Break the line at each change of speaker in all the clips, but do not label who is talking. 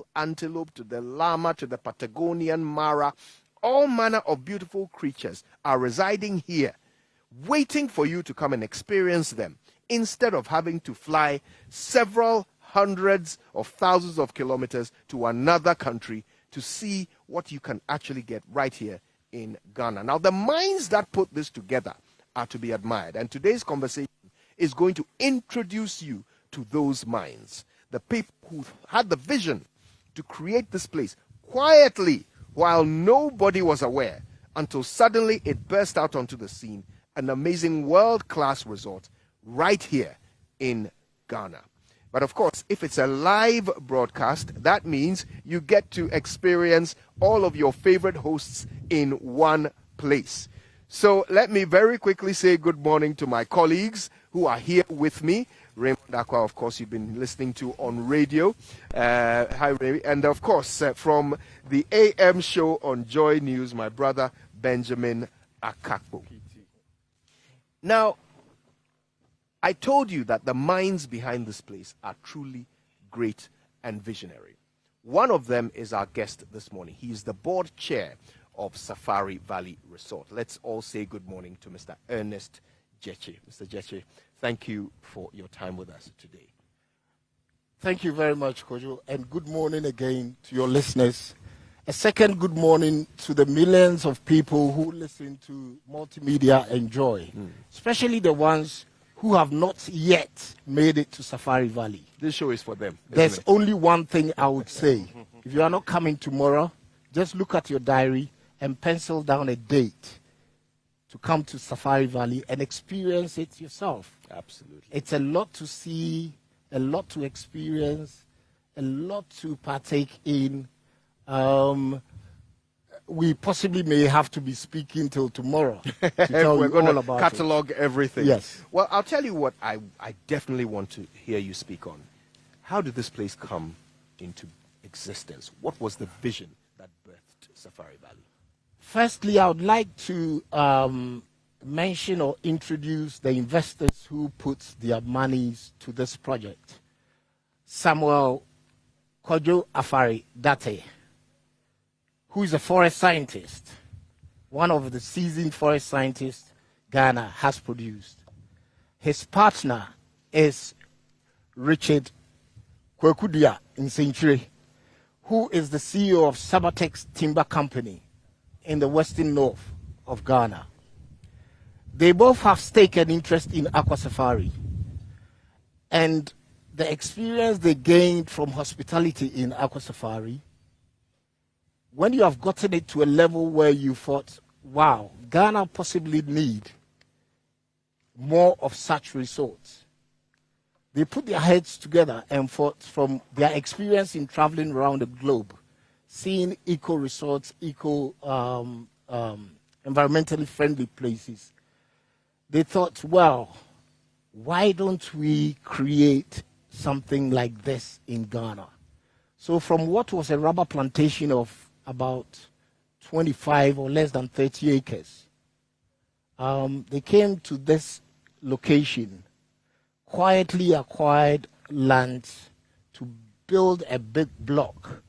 Nile antelope to the llama to the Patagonian mara, all manner of beautiful creatures are residing here, waiting for you to come and experience them, instead of having to fly several hundreds of thousands of kilometers to another country to see what you can actually get right here in Ghana. Now, the minds that put this together are to be admired, and today's conversation is going to introduce you to those minds, the people who had the vision to create this place quietly while nobody was aware, until suddenly it burst out onto the scene, an amazing world-class resort right here in Ghana. But of course, if it's a live broadcast, that means you get to experience all of your favorite hosts in one place. So let me very quickly say good morning to my colleagues who are here with me. Raymond Aqua, of course, you've been listening to on radio. Hi, Ray. And of course, from the AM show on Joy News, my brother Benjamin Akakpo. Now, I told you that the minds behind this place are truly great and visionary. One of them is our guest this morning. He is the board chair of Safari Valley Resort. Let's all say good morning to Mr. Ernest Gyekye. Mr. Gyekye, thank you for your time with us today.
Thank you very much, Kojo, and good morning again to your listeners. A second good morning to the millions of people who listen to Multimedia Enjoy, especially the ones who have not yet made it to Safari Valley.
This show is for them.
There's only one thing I would say. If you are not coming tomorrow, just look at your diary and pencil down a date to come to Safari Valley and experience it yourself.
Absolutely.
It's a lot to see, a lot to experience, a lot to partake in. We possibly may have to be speaking till tomorrow to tell
We're
you
going
all
to
about
catalog everything.
Yes.
Well, I'll tell you what I definitely want to hear you speak on. How did this place come into existence? What was the vision that birthed Safari Valley?
Firstly, I would like to mention or introduce the investors who put their monies to this project. Samuel Kojo Afari Date, who is a forest scientist, one of the seasoned forest scientists Ghana has produced. His partner is Richard Kwekudia Nsenchire, who is the CEO of Sabatex Timber Company in the western north of Ghana. They both have stake and interest in Aqua Safari. And the experience they gained from hospitality in Aqua Safari, when you have gotten it to a level where you thought, wow, Ghana possibly need more of such resorts, they put their heads together and thought, from their experience in traveling around the globe, seeing eco resorts, environmentally friendly places, they thought, well, why don't we create something like this in Ghana? So from what was a rubber plantation of about 25 or less than 30 acres, they came to this location, quietly acquired land to build a big block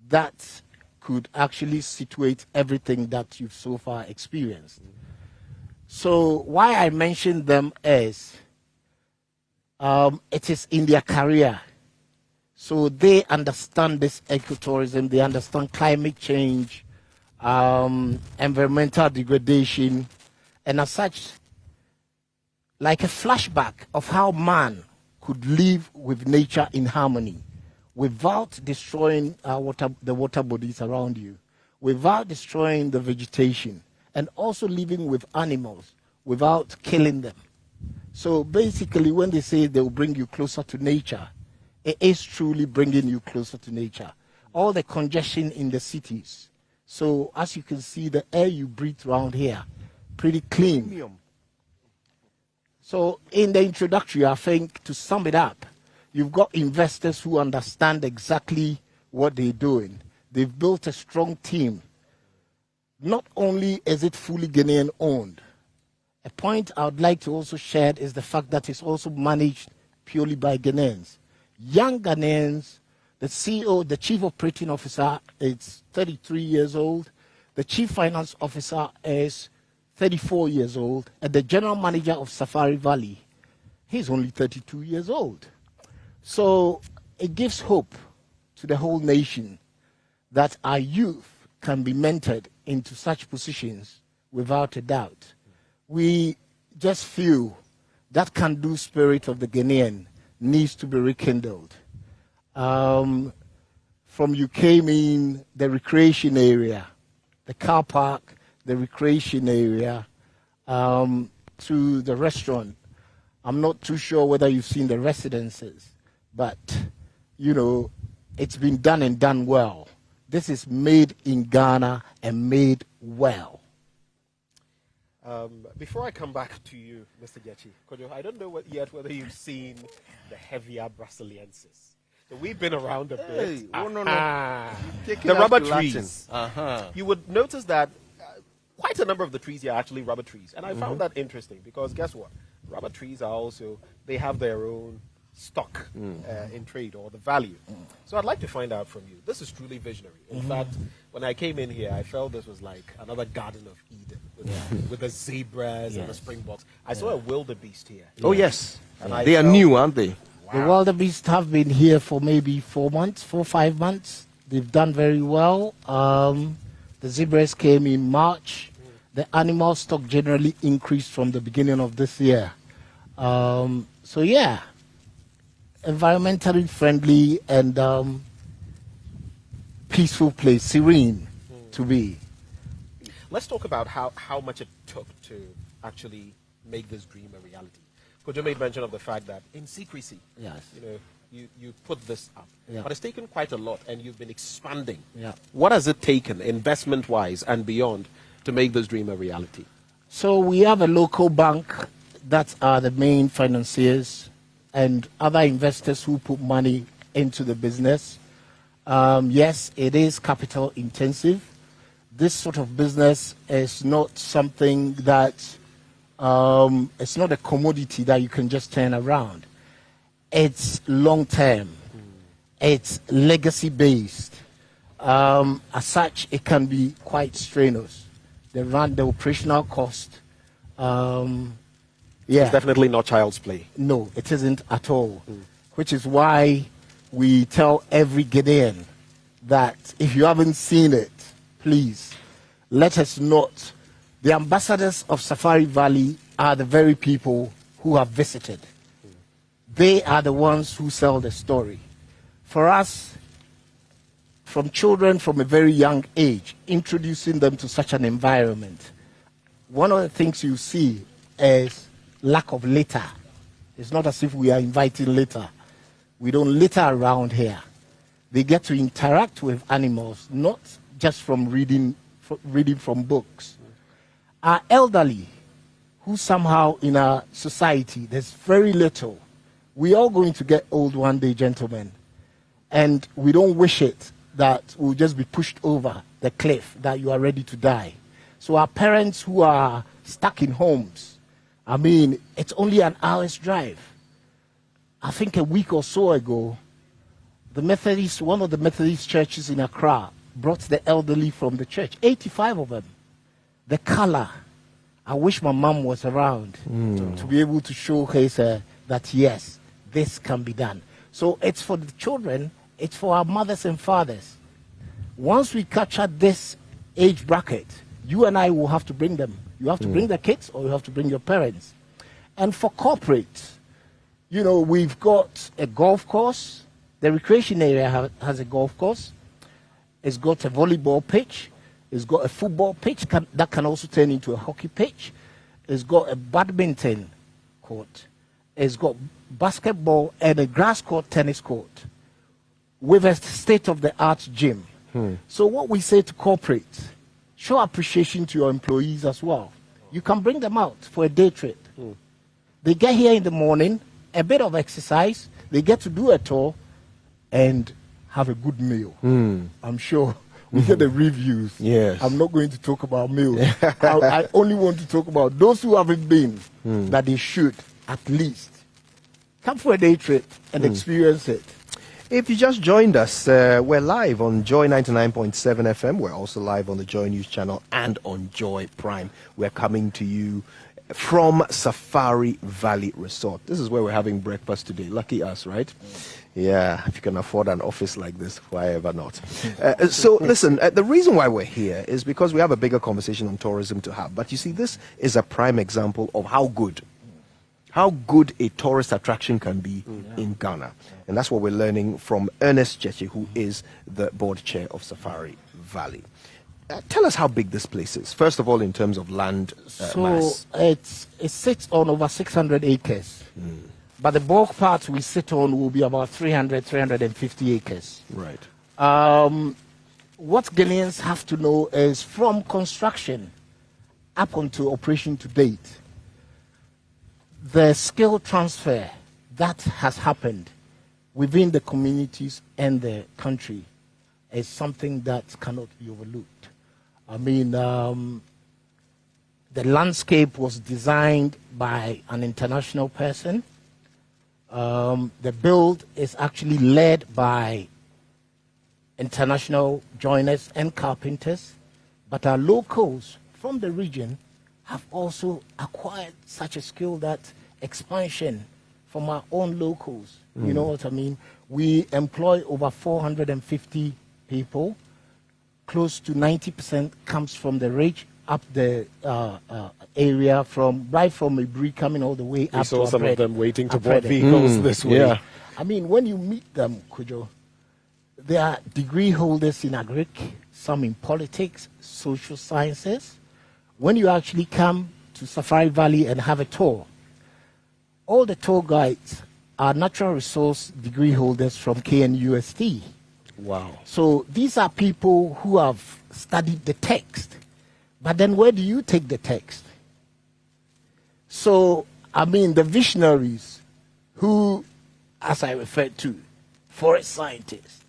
that could actually situate everything that you've so far experienced. So why I mention them is it is in their career. So they understand this ecotourism, they understand climate change, environmental degradation, and as such, like a flashback of how man could live with nature in harmony without destroying the water bodies around you, without destroying the vegetation, and also living with animals without killing them. So basically, when they say they will bring you closer to nature, it is truly bringing you closer to nature. All the congestion in the cities. So as you can see, the air you breathe around here, pretty clean. So in the introductory, I think to sum it up, you've got investors who understand exactly what they're doing. They've built a strong team. Not only is it fully Ghanaian owned, a point I would like to also share is the fact that it's also managed purely by Ghanaians. Young Ghanaians The CEO, the chief operating officer, is 33 years old. The chief finance officer is 34 years old. And the general manager of Safari Valley, he's only 32 years old. So it gives hope to the whole nation that our youth can be mentored into such positions without a doubt. We just feel that can-do spirit of the Ghanaian needs to be rekindled. From you came in the recreation area, the car park, the recreation area, to the restaurant. I'm not too sure whether you've seen the residences, but, you know, it's been done and done well. This is made in Ghana and made well.
Before I come back to you, Mr. Gyekye, Kojo, I don't know yet whether you've seen the heavier Brasiliensis. So we've been around a bit.
Hey, oh, no.
The rubber trees. You would notice that quite a number of the trees here are actually rubber trees. And I found that interesting because guess what? Rubber trees are also, they have their own stock in trade or the value. So I'd like to find out from you. This is truly visionary. In fact, when I came in here, I felt this was like another Garden of Eden with the zebras and the springboks. I saw a wildebeest here.
Oh, yes.
And I
They are
felt-
new, aren't they?
The wildebeest have been here for maybe 4 months, 5 months. They've done very well. The zebras came in March. The animal stock generally increased from the beginning of this year. So yeah, environmentally friendly and peaceful place, serene to be.
Let's talk about how much it took to actually make this dream a reality. Kojo made mention of the fact that in secrecy,
Yes.
you know, you put this up.
Yeah.
But it's taken quite a lot and you've been expanding.
Yeah.
What has it taken, investment-wise and beyond, to make this dream a reality?
So we have a local bank that are the main financiers and other investors who put money into the business. Yes, it is capital intensive. This sort of business is not something that it's not a commodity that you can just turn around. It's long term. It's legacy based. As such, it can be quite strenuous. The operational cost.
It's definitely not child's play.
No, it isn't at all. Which is why we tell every Ghanaian that if you haven't seen it, please let us not. The ambassadors of Safari Valley are the very people who have visited. They are the ones who sell the story. For us, from children from a very young age, introducing them to such an environment, one of the things you see is lack of litter. It's not as if we are inviting litter. We don't litter around here. They get to interact with animals, not just from reading from books. Our elderly, who somehow in our society, there's very little. We are going to get old one day, gentlemen. And we don't wish it that we'll just be pushed over the cliff, that you are ready to die. So our parents who are stuck in homes, I mean, it's only an hour's drive. I think a week or so ago, one of the Methodist churches in Accra brought the elderly from the church, 85 of them. The color, I wish my mom was around to be able to showcase that yes, this can be done. So it's for the children, it's for our mothers and fathers. Once we capture this age bracket, you and I will have to bring them. You have to bring the kids or you have to bring your parents. And for corporate, you know, we've got a golf course. The recreation area has a golf course. It's got a volleyball pitch. It's got a football pitch that can also turn into a hockey pitch. It's got a badminton court. It's got basketball and a grass court, tennis court with a state-of-the-art gym. So what we say to corporates, show appreciation to your employees as well. You can bring them out for a day trip. They get here in the morning, a bit of exercise, they get to do a tour and have a good meal. I'm sure we get the reviews.
Yes.
I'm not going to talk about meals. I only want to talk about those who haven't been, that they should at least come for a day trip and experience it.
If you just joined us, we're live on Joy 99.7 FM. We're also live on the Joy News channel and on Joy Prime. We're coming to you from Safari Valley Resort. This is where we're having breakfast today. Lucky us, right? Yeah, if you can afford an office like this, why ever not? So listen, the reason why we're here is because we have a bigger conversation on tourism to have. But you see, this is a prime example of how good a tourist attraction can be in Ghana. And that's what we're learning from Ernest Cheche, who is the board chair of Safari Valley. Tell us how big this place is. First of all, in terms of land mass.
It sits on over 600 acres. But the bulk part we sit on will be about 350 acres.
Right.
What Ghanaians have to know is from construction up until operation to date, the skill transfer that has happened within the communities and the country is something that cannot be overlooked. I mean, the landscape was designed by an international person. The build is actually led by international joiners and carpenters, but our locals from the region have also acquired such a skill that expansion from our own locals, you know what I mean? We employ over 450 people. Close to 90% comes from the ridge up the area right from Ibri coming all the way up.
We saw some of them waiting to board
Aprede.
vehicles this way.
Yeah.
I mean, when you meet them, Kujo, they are degree holders in agric, some in politics, social sciences. When you actually come to Safari Valley and have a tour, all the tour guides are natural resource degree holders from KNUST.
Wow.
So these are people who have studied the text. But then where do you take the text? So, I mean, the visionaries who, as I referred to, forest scientists,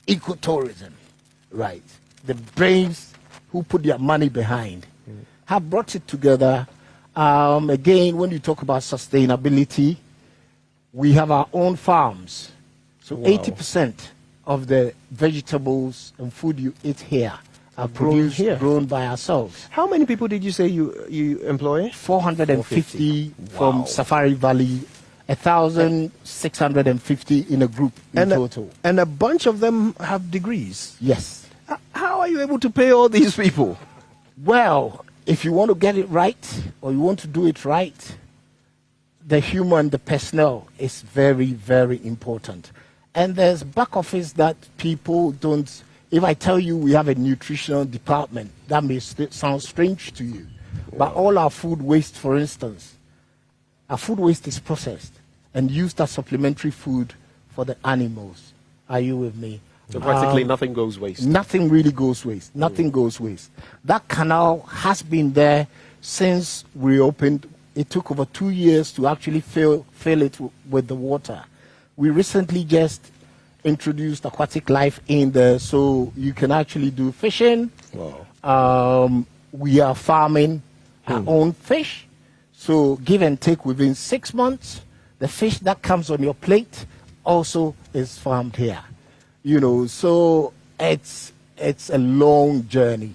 ecotourism, right? The brains who put their money behind have brought it together. Again, when you talk about sustainability, we have our own farms. So 80% of the vegetables and food you eat here are grown by ourselves.
How many people did you say you employ?
450 from Safari Valley, 1,650 in a group in total.
And a bunch of them have degrees.
Yes.
How are you able to pay all these people?
Well, if you want to get it right or you want to do it right, the personnel is very, very important. And there's back office that people don't. If I tell you we have a nutritional department, that may sound strange to you. But all our food waste, for instance, our food waste is processed and used as supplementary food for the animals. Are you with me?
So practically nothing goes waste.
Nothing really goes waste. Nothing goes waste. That canal has been there since we opened. It took over 2 years to actually fill it with the water. We recently just introduced aquatic life in there, so you can actually do fishing.
Wow.
We are farming our own fish. So give and take within 6 months, the fish that comes on your plate also is farmed here. You know, so it's a long journey,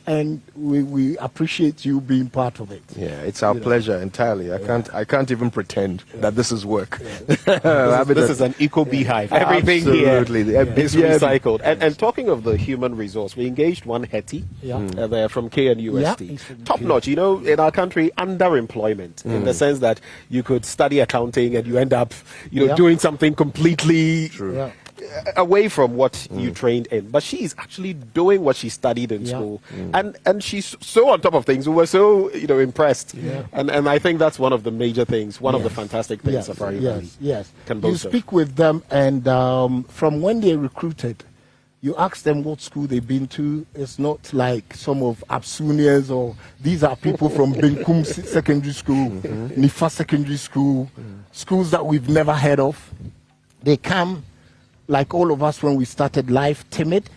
and we appreciate you being part of it.
Yeah, it's our pleasure entirely. I can't even pretend that this is work.
This is an eco beehive. Everything
Absolutely.
here is recycled. And talking of the human resource, we engaged one Hetty there from KNUST. Top notch. You know, in our country, underemployment in the sense that you could study accounting and you end up, doing something completely away from what you trained in. But she's actually doing what she studied in school. And she's so on top of things. We were so, impressed. And I think that's one of the major things, one of the fantastic things Safari Valley can boast
You speak with them, and from when they recruited, you ask them what school they've been to. It's not like some of Absunians, or these are people from Benkum Secondary School, Nifa Secondary School, schools that we've never heard of. They come, like all of us when we started life, timid,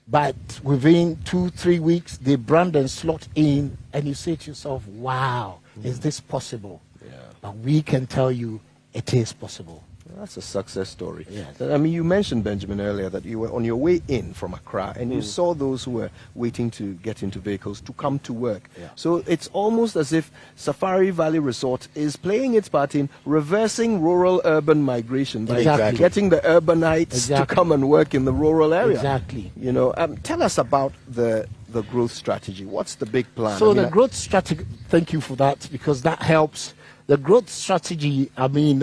but within 2-3 weeks, they brand and slot in, and you say to yourself, wow, is this possible? But we can tell you it is possible.
That's a success story.
Yes.
I mean, you mentioned, Benjamin, earlier that you were on your way in from Accra and you saw those who were waiting to get into vehicles to come to work.
Yeah.
So it's almost as if Safari Valley Resort is playing its part in reversing rural-urban migration by
Exactly.
getting the urbanites to
Exactly.
come and work in the rural area.
Exactly.
You know, tell us about the growth strategy. What's the big plan?
So
I mean,
the growth strategy, thank you for that, because that helps. The growth strategy, I mean,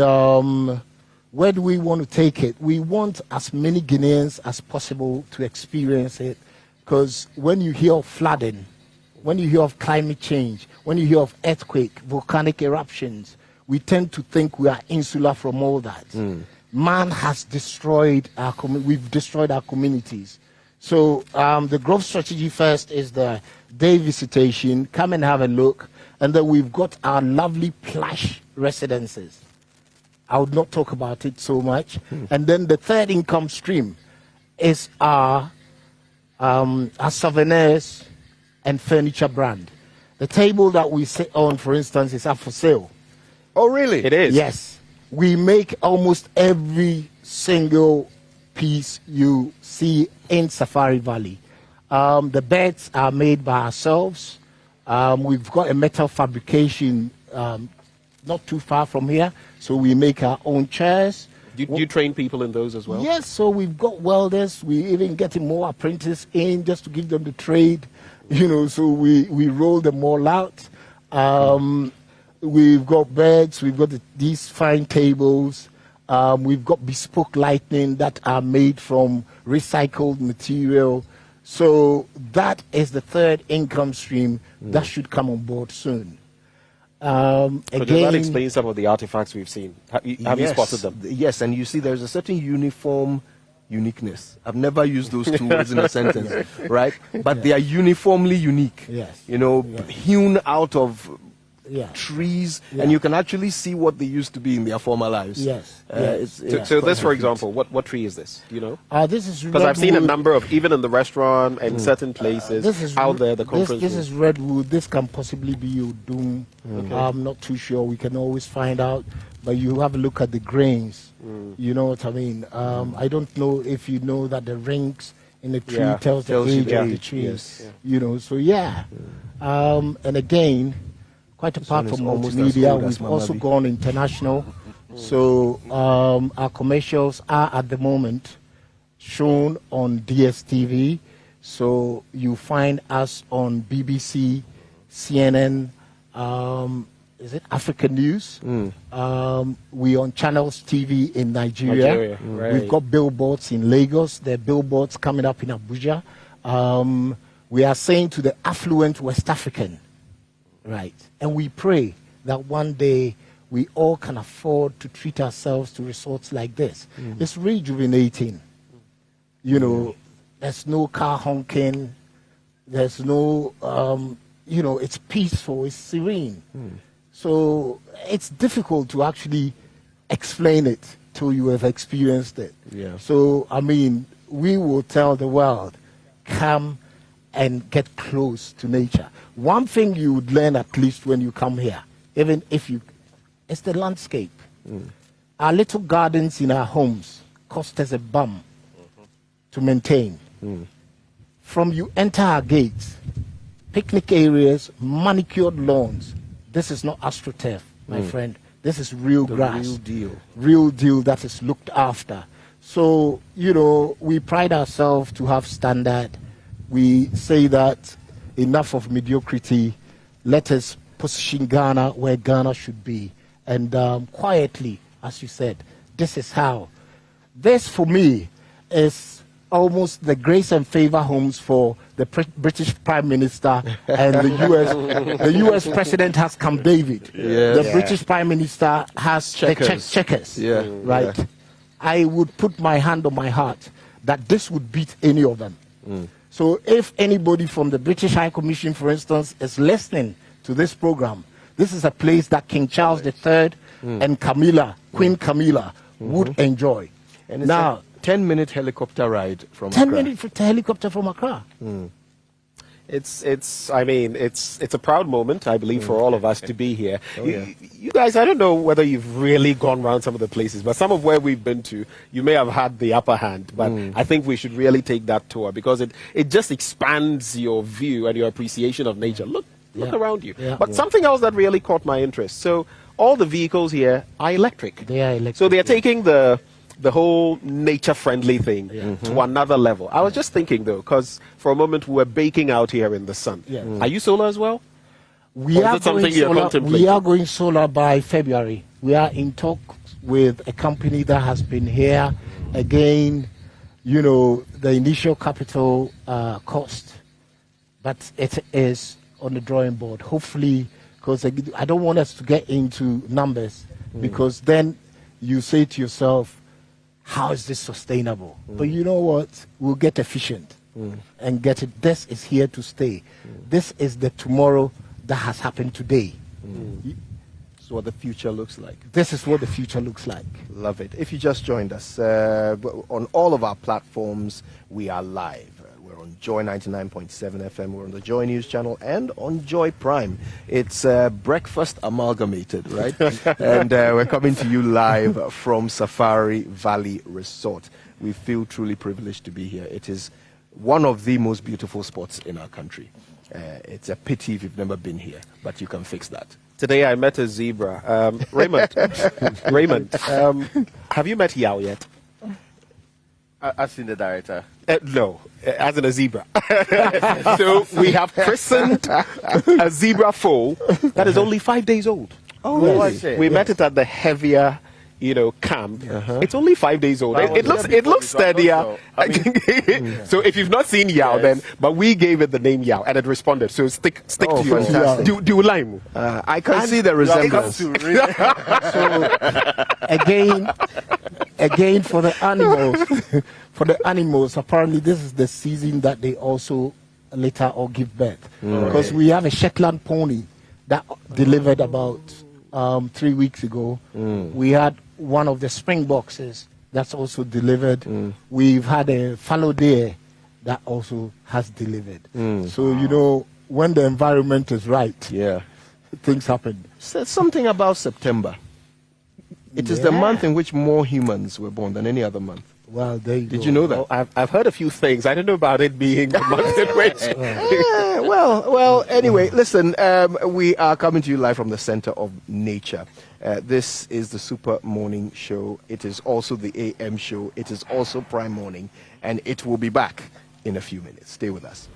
where do we want to take it? We want as many Guineans as possible to experience it, because when you hear of flooding, when you hear of climate change, when you hear of earthquake, volcanic eruptions, we tend to think we are insular from all that. Man has destroyed our we've destroyed our communities. So the growth strategy first is the day visitation, come and have a look, and then we've got our lovely plush residences. I would not talk about it so much. And then the third income stream is our souvenirs and furniture brand. The table that we sit on, for instance, is up for sale.
oh, really?
It is.
Yes. We make almost every single piece you see in Safari Valley. The beds are made by ourselves. We've got a metal fabrication not too far from here, so we make our own chairs.
Do you train people in those as well?
Yes, so we've got welders. We even getting more apprentices in just to give them the trade, you know. So we roll them all out. We've got beds. We've got these fine tables. We've got bespoke lighting that are made from recycled material. So that is the third income stream that should come on board soon.
So does that explain some of the artifacts we've seen? Have you spotted them?
Yes, and you see there's a certain uniform uniqueness. I've never used those two words in a sentence, right? But they are uniformly unique.
Yes.
You know,
Yeah.
hewn out of
Yeah.
trees,
Yeah.
and you can actually see what they used to be in their former lives.
Yes.
It's
So
quite
this, for
cute.
example, what tree is this? Do you know?
This is
Because I've seen a
redwood.
number of, even in the restaurant and certain places
This is
out there, the conference
This
room.
is redwood. This can possibly be Udum. I'm not too sure. We can always find out. But you have a look at the grains. You know what I mean? I don't know if you know that the rings in the tree
Yeah,
tells the
tells you
age
the
of the
age,
tree.
yes.
You know, so yeah. And again, quite apart
one is
from
almost as
multimedia,
old as
we've also
Mama B.
gone international. So our commercials are at the moment shown on DSTV. So you find us on BBC, CNN, is it African News? We on Channels TV in Nigeria.
Right.
We've got billboards in Lagos. There are billboards coming up in Abuja. We are saying to the affluent West African, right? And we pray that one day we all can afford to treat ourselves to resorts like this. It's rejuvenating. You know, there's no car honking. There's no, you know, it's peaceful, it's serene. So it's difficult to actually explain it till you have experienced it.
Yeah.
So, I mean, we will tell the world, come and get close to nature. One thing you would learn at least when you come here, even if you, it's the landscape. Our little gardens in our homes cost us a bum to maintain. From you enter our gates, picnic areas, manicured lawns. This is not AstroTurf, my friend. This is real
The
grass.
real deal.
Real deal that is looked after. So, you know, we pride ourselves to have standard. We say that enough of mediocrity. Let us position Ghana where Ghana should be. And quietly, as you said, this is how. This, for me, is almost the grace and favor homes for the British Prime Minister and the US President has Camp David.
Yes.
The British Prime Minister has
Checkers.
the checkers.
Yeah.
Right?
Yeah.
I would put my hand on my heart that this would beat any of them. So if anybody from the British High Commission, for instance, is listening to this program, this is a place that King Charles III and Camilla, Queen Camilla, would enjoy.
And it's
now,
a 10-minute helicopter ride from
10
Accra.
minutes for the helicopter from Accra.
I mean, it's a proud moment, I believe, for all of us to be here. You guys, I don't know whether you've really gone around some of the places, but some of where we've been to, you may have had the upper hand. But I think we should really take that tour because it just expands your view and your appreciation of nature. Look around you. But something else that really caught my interest. So all the vehicles here are electric.
They are electric.
So they are taking the whole nature-friendly thing to another level. I was just thinking, though, because for a moment we were baking out here in the sun. Are you solar as well?
We are going solar by February. We are in talk with a company that has been here. Again, you know, the initial capital cost, but it is on the drawing board. Hopefully, because I don't want us to get into numbers, because then you say to yourself, how is this sustainable? But you know what? We'll get efficient and get it. This is here to stay. This is the tomorrow that has happened today.
This is what the future looks like.
This is what the future looks like.
Love it. If you just joined us, on all of our platforms, we are live. We're on Joy 99.7 FM. We're on the Joy News channel and on Joy Prime. It's breakfast amalgamated, right? And we're coming to you live from Safari Valley Resort. We feel truly privileged to be here. It is one of the most beautiful spots in our country. It's a pity if you've never been here, but you can fix that.
Today I met a zebra. Raymond, have you met Yao yet?
I've seen the director.
No, as in a zebra. So we have christened a zebra foal that is only 5 days old.
Oh, really?
We met it at the heavier, camp. It's only 5 days old. It looks steadier. So if you've not seen Yao, then but we gave it the name Yao and it responded. So stick to yours. Do lime.
I can see the resemblance.
So again for the animals, apparently this is the season that they also litter or give birth. Because we have a Shetland pony that delivered about 3 weeks ago. We had one of the Springboks that's also delivered. We've had a fallow deer that also has delivered. So when the environment is right, things happen.
Said something about September. It is the month in which more humans were born than any other month.
Well,
Did you know that?
Well, I've heard a few things. I don't know about it being the month in which.
Well, anyway, listen, we are coming to you live from the center of nature. This is the Super Morning Show. It is also the AM show. It is also Prime Morning. And it will be back in a few minutes. Stay with us.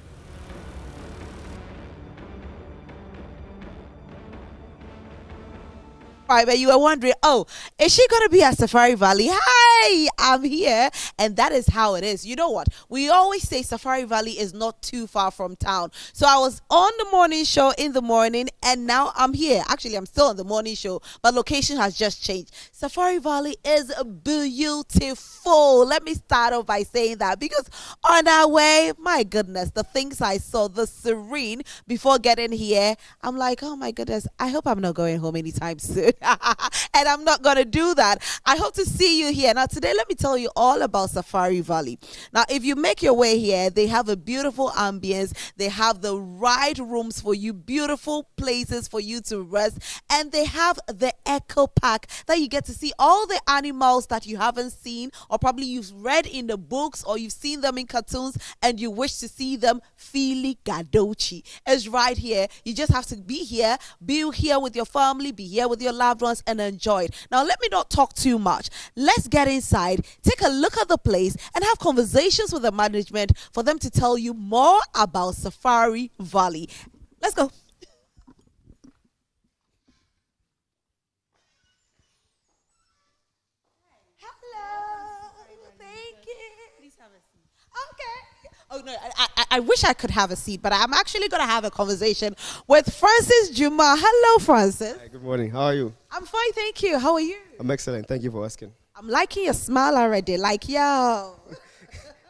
Right, but you were wondering, is she going to be at Safari Valley? Hi, I'm here. And that is how it is. You know what? We always say Safari Valley is not too far from town. So I was on the morning show in the morning and now I'm here. Actually, I'm still on the morning show, but location has just changed. Safari Valley is beautiful. Let me start off by saying that because on our way, my goodness, the things I saw, the serene before getting here, I'm like, oh my goodness, I hope I'm not going home anytime soon. And I'm not going to do that. I hope to see you here. Now, today, let me tell you all about Safari Valley. Now, if you make your way here, they have a beautiful ambience. They have the right rooms for you, beautiful places for you to rest. And they have the Eco Park that you get to see all the animals that you haven't seen or probably you've read in the books or you've seen them in cartoons and you wish to see them. Fili Gadochi is right here. You just have to be here with your family, be here with your loved ones and enjoy it. Now, let me not talk too much. Let's get inside, take a look at the place and have conversations with the management for them to tell you more about Safari Valley. Let's go. Hello. Thank you. Please have a seat. Okay. Oh, no, I wish I could have a seat, but I'm actually going to have a conversation with Francis Juma. Hello, Francis.
Hi, good morning. How are you?
I'm fine, thank you. How are you?
I'm excellent. Thank you for asking.
I'm liking your smile already. Like, yo.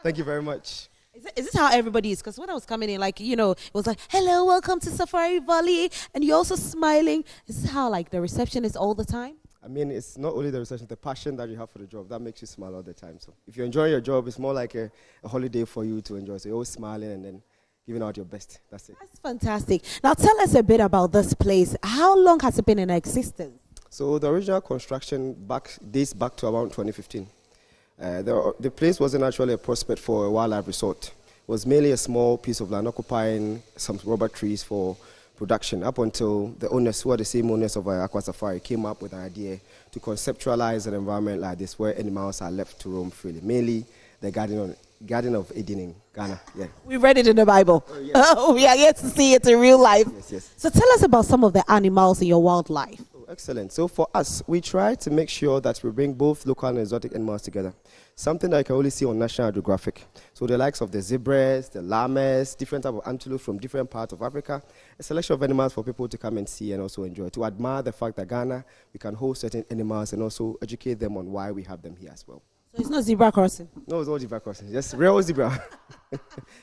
Thank you very much.
Is this how everybody is? Because when I was coming in, it was like, hello, welcome to Safari Valley. And you're also smiling. Is this how, the reception is all the time?
I mean, it's not only the research, the passion that you have for the job that makes you smile all the time. So if you enjoy your job, it's more like a holiday for you to enjoy. So you're always smiling and then giving out your best. That's it.
That's fantastic. Now tell us a bit about this place. How long has it been in existence?
So the original construction dates back to around 2015. The place wasn't actually a prospect for a wildlife resort. It was mainly a small piece of land occupying some rubber trees for production, up until the owners, who are the same owners of Aqua Safari, came up with an idea to conceptualize an environment like this where animals are left to roam freely, mainly the Garden of Eden in Ghana. Yeah.
We read it in the Bible. Oh, yes. We are yet to see it in real life.
Yes.
So tell us about some of the animals in your wildlife.
Excellent. So for us, we try to make sure that we bring both local and exotic animals together. Something that you can only see on National Geographic. So the likes of the zebras, the llamas, different type of antelope from different parts of Africa. A selection of animals for people to come and see and also enjoy. To admire the fact that Ghana, we can host certain animals and also educate them on why we have them here as well.
So it's not zebra crossing?
No, it's not zebra crossing. Just real zebra.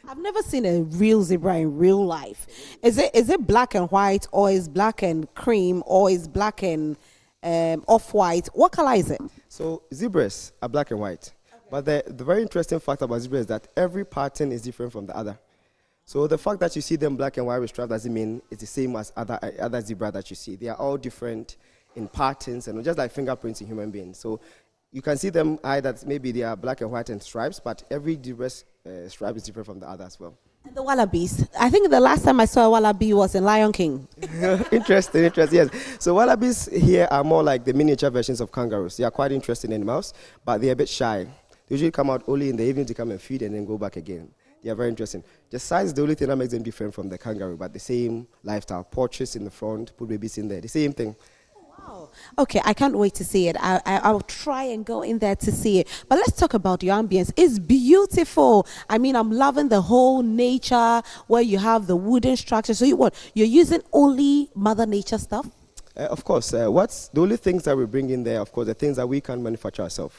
I've never seen a real zebra in real life. Is it black and white, or is black and cream, or is black and off-white? What color is it?
So zebras are black and white. Okay. But the very interesting fact about zebras is that every pattern is different from the other. So the fact that you see them black and white with stripes doesn't mean it's the same as other zebra that you see. They are all different in patterns, and just like fingerprints in human beings. So you can see them either maybe they are black and white and stripes, but every zebra's stripe is different from the other as well.
And the wallabies. I think the last time I saw a wallaby was in Lion King.
Interesting, yes. So wallabies here are more like the miniature versions of kangaroos. They are quite interesting animals, but they're a bit shy. They usually come out only in the evening to come and feed and then go back again. They are very interesting. The size is the only thing that makes them different from the kangaroo, but the same lifestyle. Porches in the front, put babies in there, the same thing.
Wow. Okay, I can't wait to see it. I'll try and go in there to see it. But let's talk about your ambience. It's beautiful. I mean, I'm loving the whole nature where you have the wooden structure. So you're using only Mother Nature stuff?
Of course. The only things that we bring in there, of course, the things that we can manufacture ourselves.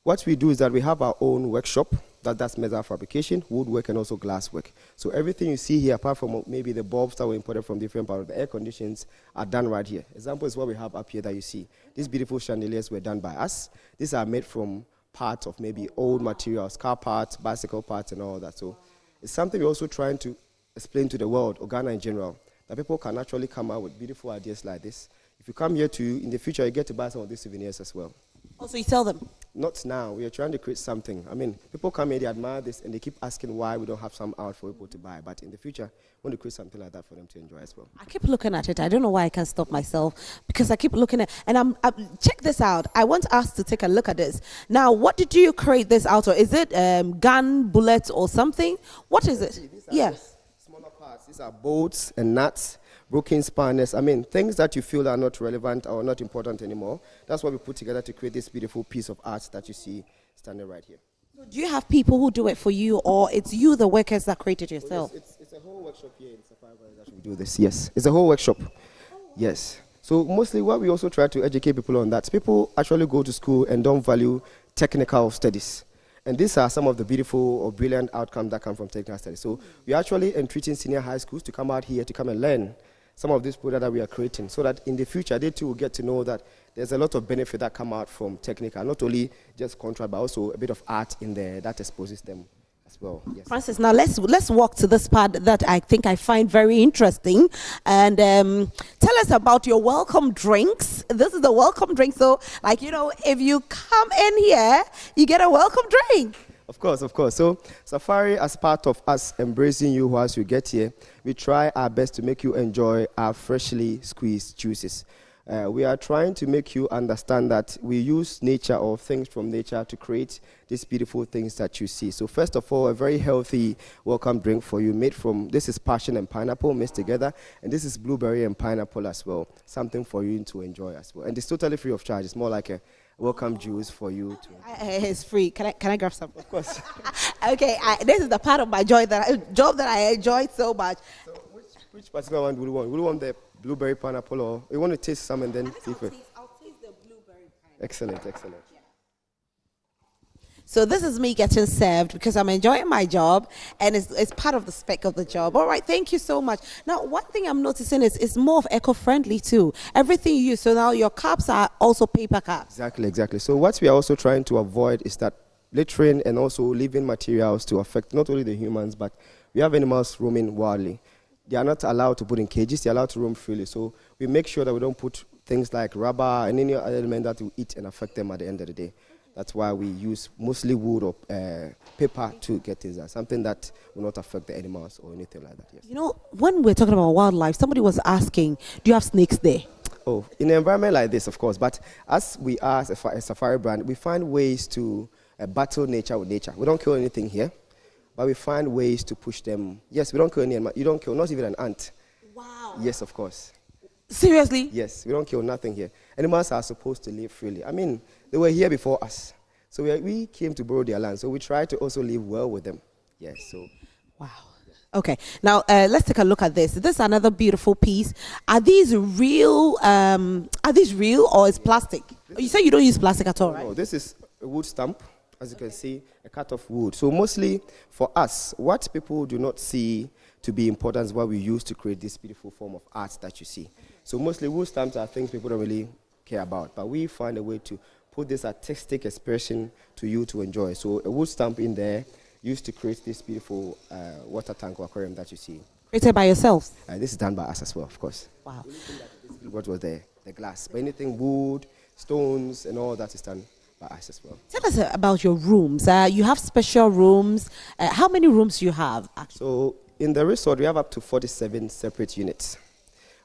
What we do is that we have our own workshop that's metal fabrication, woodwork, and also glasswork. So everything you see here, apart from maybe the bulbs that were imported from different parts of the air conditions, are done right here. Example is what we have up here that you see. These beautiful chandeliers were done by us. These are made from parts of maybe old materials, car parts, bicycle parts, and all that. So it's something we're also trying to explain to the world, or Ghana in general, that people can actually come out with beautiful ideas like this. If you come here in the future, you get to buy some of these souvenirs as well.
Also, you sell them?
Not now. We are trying to create something. I mean, people come here, they admire this, and they keep asking why we don't have some out for people to buy. But in the future, we want to create something like that for them to enjoy as well.
I keep looking at it. I don't know why I can't stop myself, because I keep looking at, and check this out. I want us to take a look at this. Now, what did you create this out of? Is it gun, bullets, or something? What is it?
Yeah. Smaller parts. These are bolts and nuts. Broken spanners, I mean, things that you feel are not relevant or not important anymore. That's what we put together to create this beautiful piece of art that you see standing right here.
So do you have people who do it for you, or it's you, the workers, that create it yourself?
It's a whole workshop here in Safari Valley that we do this. Yes, it's a whole workshop. Yes. So mostly what we also try to educate people on that. People actually go to school and don't value technical studies. And these are some of the beautiful or brilliant outcomes that come from technical studies. So we're actually entreating senior high schools to come out here to come and learn some of these products that we are creating, so that in the future they too will get to know that there's a lot of benefit that come out from technical, not only just contract, but also a bit of art in there that exposes them as well. Yes.
Francis, now let's walk to this part that I think I find very interesting, and tell us about your welcome drinks. This is the welcome drink. So, like, if you come in here, you get a welcome drink.
Of course. So Safari, as part of us embracing you once you get here, we try our best to make you enjoy our freshly squeezed juices. We are trying to make you understand that we use nature or things from nature to create these beautiful things that you see. So first of all, a very healthy welcome drink for you made from, this is passion and pineapple mixed together, and this is blueberry and pineapple as well. Something for you to enjoy as well. And it's totally free of charge. It's more like a welcome juice for you to.
It's free. Can I grab some?
Of course.
Okay, this is the part of my job that I enjoyed so much.
So which particular one do you want? Would you want the blueberry pineapple, or you want to taste some and then see if it?
I'll taste the blueberry pineapple.
Excellent.
Yeah. So this is me getting served because I'm enjoying my job, and it's part of the spec of the job. All right, thank you so much. Now, one thing I'm noticing is it's more of eco-friendly too. Everything you use, so now your cups are also paper cups.
Exactly. So what we are also trying to avoid is that littering and also living materials to affect not only the humans, but we have animals roaming wildly. They are not allowed to put in cages, they are allowed to roam freely. So we make sure that we don't put things like rubber and any other element that will eat and affect them at the end of the day. That's why we use mostly wood or paper to get things done, something that will not affect the animals or anything like that. Yes.
You know, when we're talking about wildlife, somebody was asking, do you have snakes there?
Oh, in an environment like this, of course. But as we are a safari brand, we find ways to battle nature with nature. We don't kill anything here, but we find ways to push them. Yes, we don't kill any animal. You don't kill not even an ant.
Wow.
Yes, of course.
Seriously?
Yes, we don't kill nothing here. Animals are supposed to live freely. I mean, they were here before us. So we came to borrow their land. So we try to also live well with them. Yes, so.
Wow. Okay. Now, let's take a look at this. This is another beautiful piece. Are these real? Or is plastic? You say you don't use plastic at all, right?
No, this is a wood stamp. As you can see, a cut of wood. So mostly for us, what people do not see to be important is what we use to create this beautiful form of art that you see. So mostly wood stamps are things people don't really care about, but we find a way to put this artistic expression to you to enjoy. So a wood stamp in there used to create this beautiful water tank or aquarium that you see.
Created by yourselves?
This is done by us as well, of course.
Wow.
What was there? The glass. But anything wood, stones, and all that is done by us as well.
Tell us about your rooms. You have special rooms. How many rooms do you have, actually?
So in the resort, we have up to 47 separate units.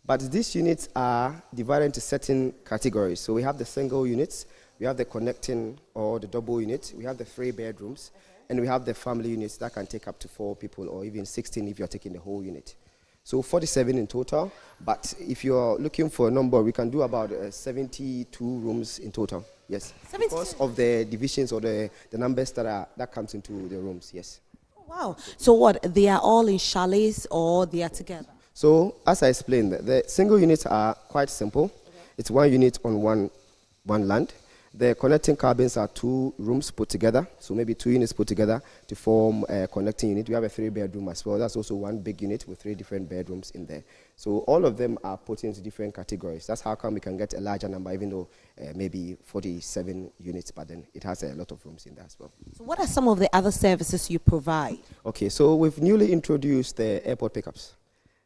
But these units are divided into certain categories. So we have the single units, we have the connecting or the double unit, we have the 3 bedrooms, and we have the family units that can take up to 4 people or even 16 if you're taking the whole unit. So 47 in total, but if you're looking for a number, we can do about 72 rooms in total, yes.
72?
Because of the divisions or the numbers that comes into the rooms, yes.
Wow. So what, they are all in chalets or they are together?
So as I explained, the single units are quite simple. Okay. It's 1 unit on one land. The connecting cabins are 2 rooms put together, so maybe 2 units put together to form a connecting unit. We have a 3-bedroom as well. That's also 1 big unit with 3 different bedrooms in there. So all of them are put into different categories. That's how come we can get a larger number, even though maybe 47 units, but then it has a lot of rooms in there as well.
So what are some of the other services you provide?
Okay, so we've newly introduced the airport pickups.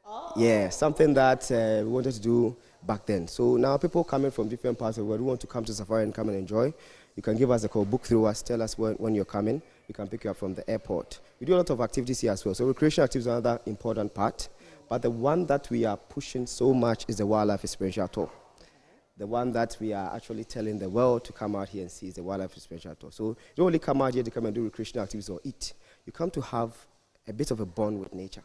Oh. Yeah, something that we wanted to do back then. So now people coming from different parts of the world who want to come to Safari and come and enjoy, you can give us a call, book through us, tell us when you're coming. We can pick you up from the airport. We do a lot of activities here as well. So recreation activities are another important part. But the one that we are pushing so much is the wildlife experiential tour. The one that we are actually telling the world to come out here and see is the wildlife experiential tour. So you don't only come out here to come and do recreational activities or eat. You come to have a bit of a bond with nature.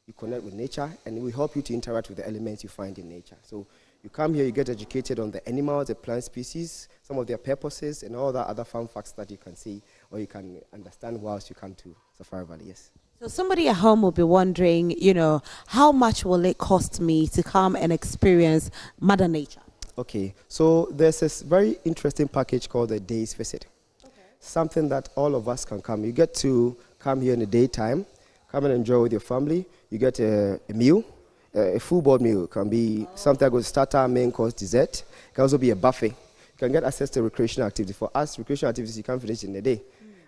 You connect with nature, and we help you to interact with the elements you find in nature. So you come here, you get educated on the animals, the plant species, some of their purposes, and all the other fun facts that you can see or you can understand whilst you come to Safari Valley, yes.
So somebody at home will be wondering, how much will it cost me to come and experience Mother Nature?
Okay, so there's this very interesting package called the Day's Visit. Okay. Something that all of us can come. You get to come here in the daytime, come and enjoy with your family. You get a meal, a full-board meal. It can be something that goes starter, main course, dessert. It can also be a buffet. You can get access to recreational activity. For us, recreational activities you can't finish in a day.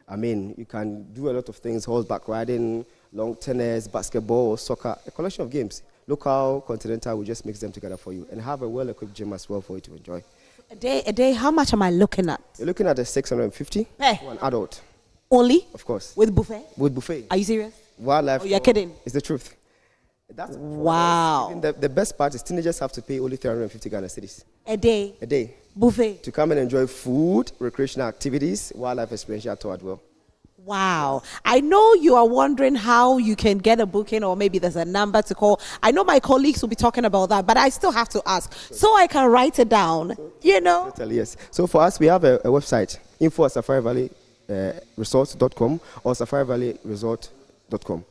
I mean, you can do a lot of things, horseback riding, long tennis, basketball, soccer, a collection of games. Local, continental, we just mix them together for you and have a well-equipped gym as well for you to enjoy.
A day, how much am I looking at?
You're looking at a 650 for an adult.
Only?
Of course.
With buffet?
With buffet.
Are you serious?
Wildlife.
Oh, you're kidding.
It's the truth. That's
wow.
The best part is teenagers have to pay only 350 Ghana cedis.
A day?
A day.
Buffet?
To come and enjoy food, recreational activities, wildlife experiential tour as well.
Wow. I know you are wondering how you can get a booking or maybe there's a number to call. I know my colleagues will be talking about that, but I still have to ask so I can write it down,
Totally, yes. So for us, we have a website, info@safarivalleyresort.com or safarivalleyresort.com.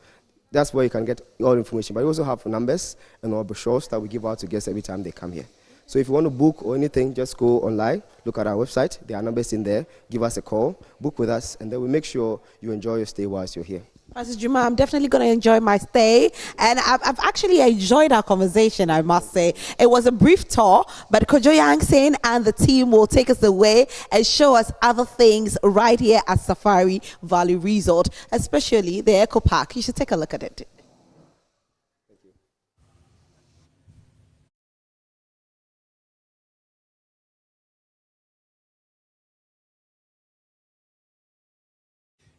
That's where you can get all information. But we also have numbers and our brochures that we give out to guests every time they come here. So if you want to book or anything, just go online, look at our website. There are numbers in there. Give us a call, book with us, and then we make sure you enjoy your stay whilst you're here.
Pastor Juma, I'm definitely going to enjoy my stay. And I've actually enjoyed our conversation, I must say. It was a brief tour, but Kojo Yankson and the team will take us away and show us other things right here at Safari Valley Resort, especially the Eco Park. You should take a look at it.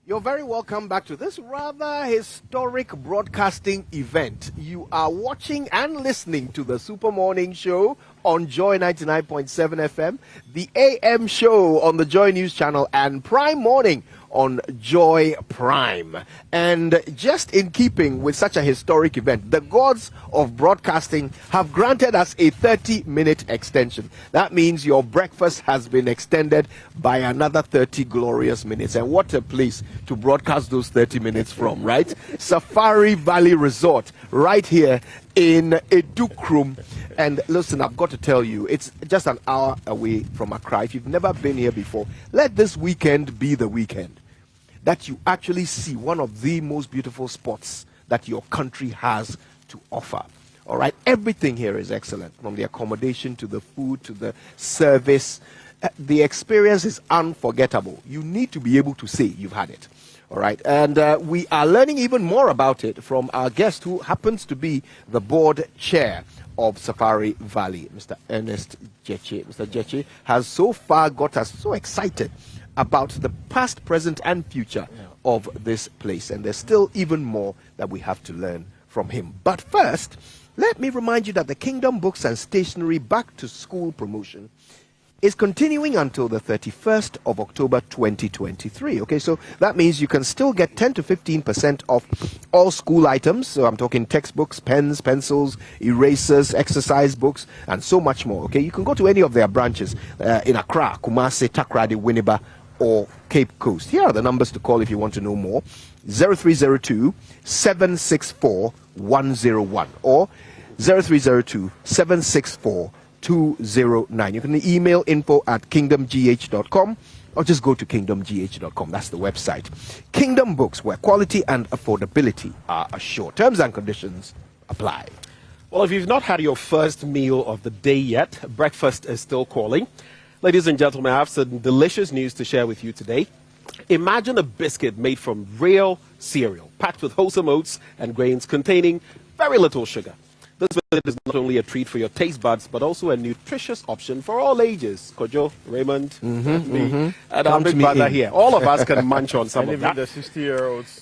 You're very welcome back to this rather historic broadcasting event. You are watching and listening to the Super Morning Show on Joy 99.7 FM, the AM show on the Joy News Channel, and Prime Morning on Joy Prime. And just in keeping with such a historic event, the gods of broadcasting have granted us a 30-minute extension. That means your breakfast has been extended by another 30 glorious minutes. And what a place to broadcast those 30 minutes from, right? Safari Valley Resort, right here in Edukrum. And listen, I've got to tell you, it's just an hour away from Accra. If you've never been here before, let this weekend be the weekend that you actually see one of the most beautiful spots that your country has to offer. All right, everything here is excellent, from the accommodation to the food to the service. The experience is unforgettable. You need to be able to say you've had it. All right, and we are learning even more about it from our guest, who happens to be the board chair of Safari Valley, Mr. Ernest Jeche. Mr. Jeche has so far got us so excited about the past, present, and future of this place. And there's still even more that we have to learn from him. But first, let me remind you that the Kingdom Books and Stationery Back to School promotion is continuing until the 31st of October 2023. Okay, so that means you can still get 10 to 15% off all school items. So I'm talking textbooks, pens, pencils, erasers, exercise books, and so much more. Okay, you can go to any of their branches in Accra, Kumasi, Takoradi, Winneba, or Cape Coast. Here are the numbers to call if you want to know more: 0302 764 101 or 0302 764 209. You can email info@kingdomgh.com or just go to kingdomgh.com. That's the website. Kingdom Books, where quality and affordability are assured. Terms and conditions apply.
Well, if you've not had your first meal of the day yet, breakfast is still calling. Ladies and gentlemen, I have some delicious news to share with you today. Imagine a biscuit made from real cereal, packed with wholesome oats and grains containing very little sugar. This biscuit is not only a treat for your taste buds, but also a nutritious option for all ages. Kojo, Raymond, me, and our big brother here. All of us can munch on some
And
of
even
that.
the 60-year-olds.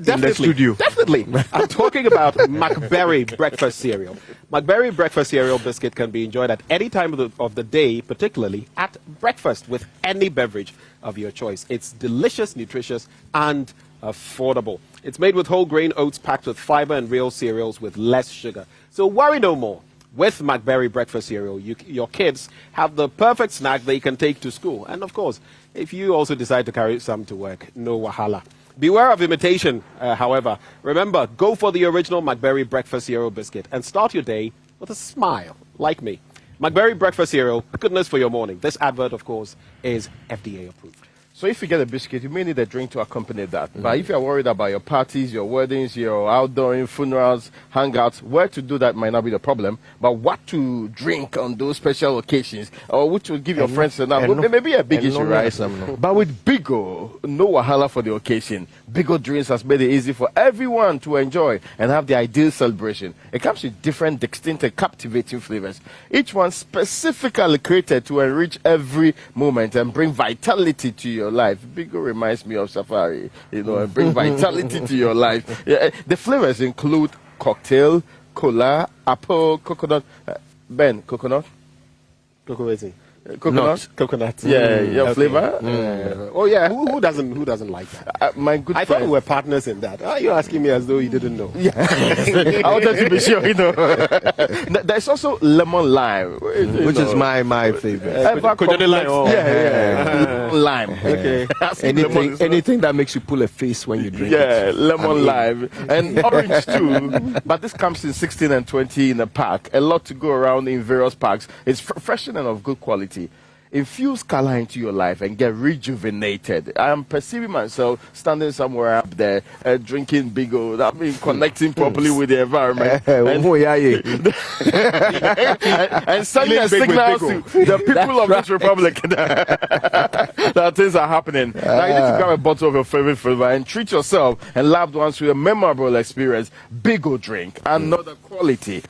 Definitely. I'm talking about McBerry breakfast cereal. McBerry breakfast cereal biscuit can be enjoyed at any time of the day, particularly at breakfast, with any beverage of your choice. It's delicious, nutritious, and affordable. It's made with whole grain oats packed with fiber and real cereals with less sugar. So worry no more. With McBerry breakfast cereal, your kids have the perfect snack they can take to school. And of course, if you also decide to carry some to work, no wahala. Beware of imitation, however. Remember, go for the original McBerry breakfast cereal biscuit and start your day with a smile, like me. McBerry breakfast cereal, goodness for your morning. This advert, of course, is FDA approved.
So if you get a biscuit, you may need a drink to accompany that. But if you're worried about your parties, your weddings, your outdoor funerals, hangouts, where to do that might not be the problem. But what to drink on those special occasions, or which will give your friends enough, may be a big issue, right? But with Bigo, no wahala for the occasion. Bigo Drinks has made it easy for everyone to enjoy and have the ideal celebration. It comes with different, distinct, and captivating flavors. Each one specifically created to enrich every moment and bring vitality to your life. Bigo reminds me of Safari, and bring vitality to your life. Yeah, the flavors include cocktail, cola, apple, coconut. Ben, coconut?
Coconut.
Coconut. Yeah, your flavor.
Oh yeah, who doesn't like that?
My good
I thought we were partners in that. You're asking me as though you didn't know.
Yeah, I wanted to be sure. There's also lemon lime,
Which is my favorite.
Lime.
Okay.
Anything that makes you pull a face when you drink it.
Yeah, lemon lime and orange too. But this comes in 16 and 20 in a pack. A lot to go around in various packs. It's refreshing and of good quality. infuse color into your life and get rejuvenated. I am perceiving myself standing somewhere up there, drinking Bigo, I mean, connecting properly with the environment. And sending a signal to the people of this republic that things are happening. Now you need to grab a bottle of your favorite flavor and treat yourself and loved ones with a memorable experience. Bigo drink, another quality,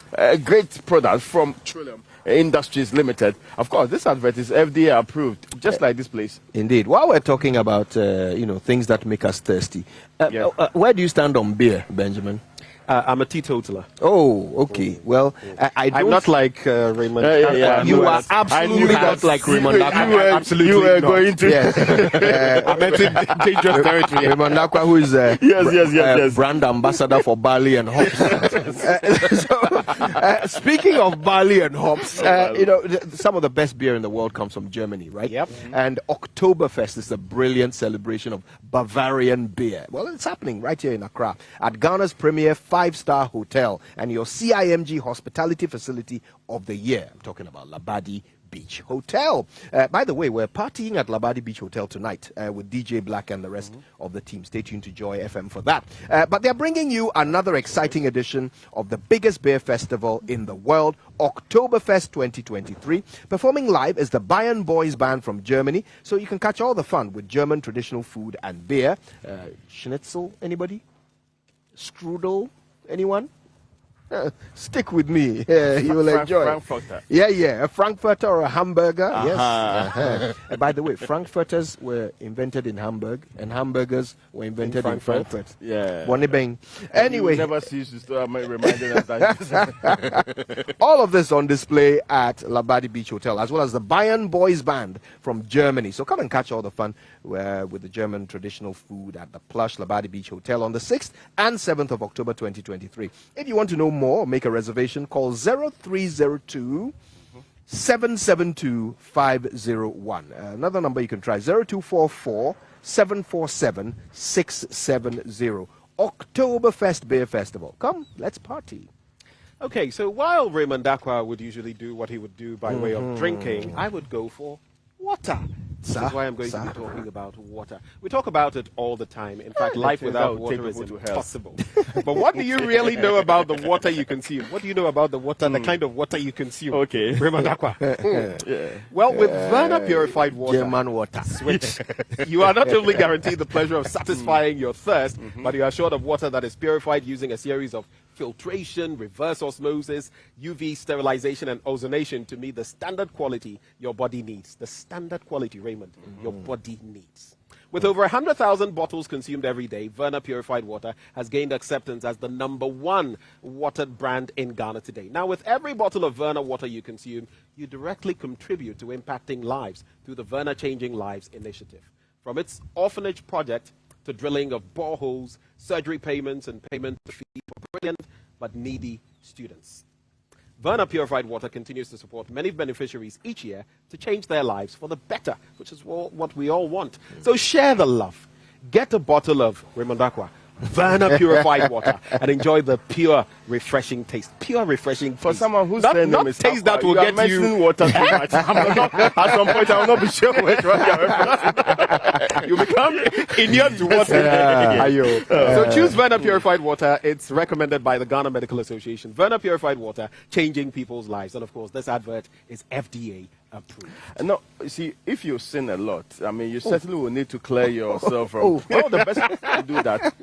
great product from Trillium Industries Limited. Of course, this advert is FDA approved, just like this place.
Indeed. While we're talking about things that make us thirsty, where do you stand on beer, Benjamin?
I'm a teetotaler.
Oh, okay. Well, I don't...
I'm not like Raymond.
You are absolutely not like Raymond.
Absolutely
you were
not.
going to.
Yes.
I'm entering dangerous territory.
Raymond Nakwa, who is
yes.
brand ambassador for barley and hops. Speaking of barley and hops, some of the best beer in the world comes from Germany, right?
Yep.
And Oktoberfest is a brilliant celebration of Bavarian beer. Well, it's happening right here in Accra at Ghana's premier 5-star hotel and your CIMG hospitality facility of the year. I'm talking about Labadi Beach Hotel. By the way, we're partying at Labadi Beach Hotel tonight with DJ Black and the rest of the team. Stay tuned to Joy FM for that. But they're bringing you another exciting edition of the biggest beer festival in the world, Oktoberfest 2023. Performing live is the Bayern Boys Band from Germany, so you can catch all the fun with German traditional food and beer. Schnitzel, anybody? Strudel, anyone? Stick with me. You will enjoy.
Frankfurter.
Yeah, a Frankfurter or a hamburger. Yes. By the way, Frankfurters were invented in Hamburg, and hamburgers were invented in Frankfurt.
Yeah.
Bang. Anyway,
you never cease to start reminding us that.
all of this on display at Labadi Beach Hotel, as well as the Bayern Boys Band from Germany. So come and catch all the fun with the German traditional food at the plush Labadi Beach Hotel on the 6th and 7th of October 2023. If you want to know more or make a reservation, call 0302 772 501. Another number you can try, 0244 747 670. Oktoberfest Beer Festival. Come, let's party.
Okay, so while Raymond Dakwa would usually do what he would do by way of drinking, I would go for water. This is why I'm going to be talking about water. We talk about it all the time. In fact, life without water is impossible. But what do you really know about the water you consume? What do you know about the water, the kind of water you consume?
Okay.
Raymond Dakwa. Well, with Verna purified water,
German water.
switch, you are not only guaranteed the pleasure of satisfying your thirst, but you are assured of water that is purified using a series of filtration, reverse osmosis, UV sterilization, and ozonation to meet the standard quality your body needs. The standard quality, Raymond, your body needs. With over 100,000 bottles consumed every day, Verna Purified Water has gained acceptance as the #1 watered brand in Ghana today. Now, with every bottle of Verna water you consume, you directly contribute to impacting lives through the Verna Changing Lives initiative. From its orphanage project to drilling of boreholes, surgery payments, and payment fee for brilliant but needy students. Verna Purified Water continues to support many beneficiaries each year to change their lives for the better, which is what we all want. So share the love. Get a bottle of Raymond Dakwa, Verna Purified Water, and enjoy the pure, refreshing taste. Pure, refreshing taste.
For someone who's
not
name is
taste that will
you are
get you.
mentioning water too much. At some point, I will not be sure which one you are.
You become inured to water. So choose Verna Purified Water. It's recommended by the Ghana Medical Association. Verna Purified Water, changing people's lives. And of course, this advert is FDA approved.
No, see, if you sin a lot, I mean, you certainly will need to clear yourself from. One of the best ways to do that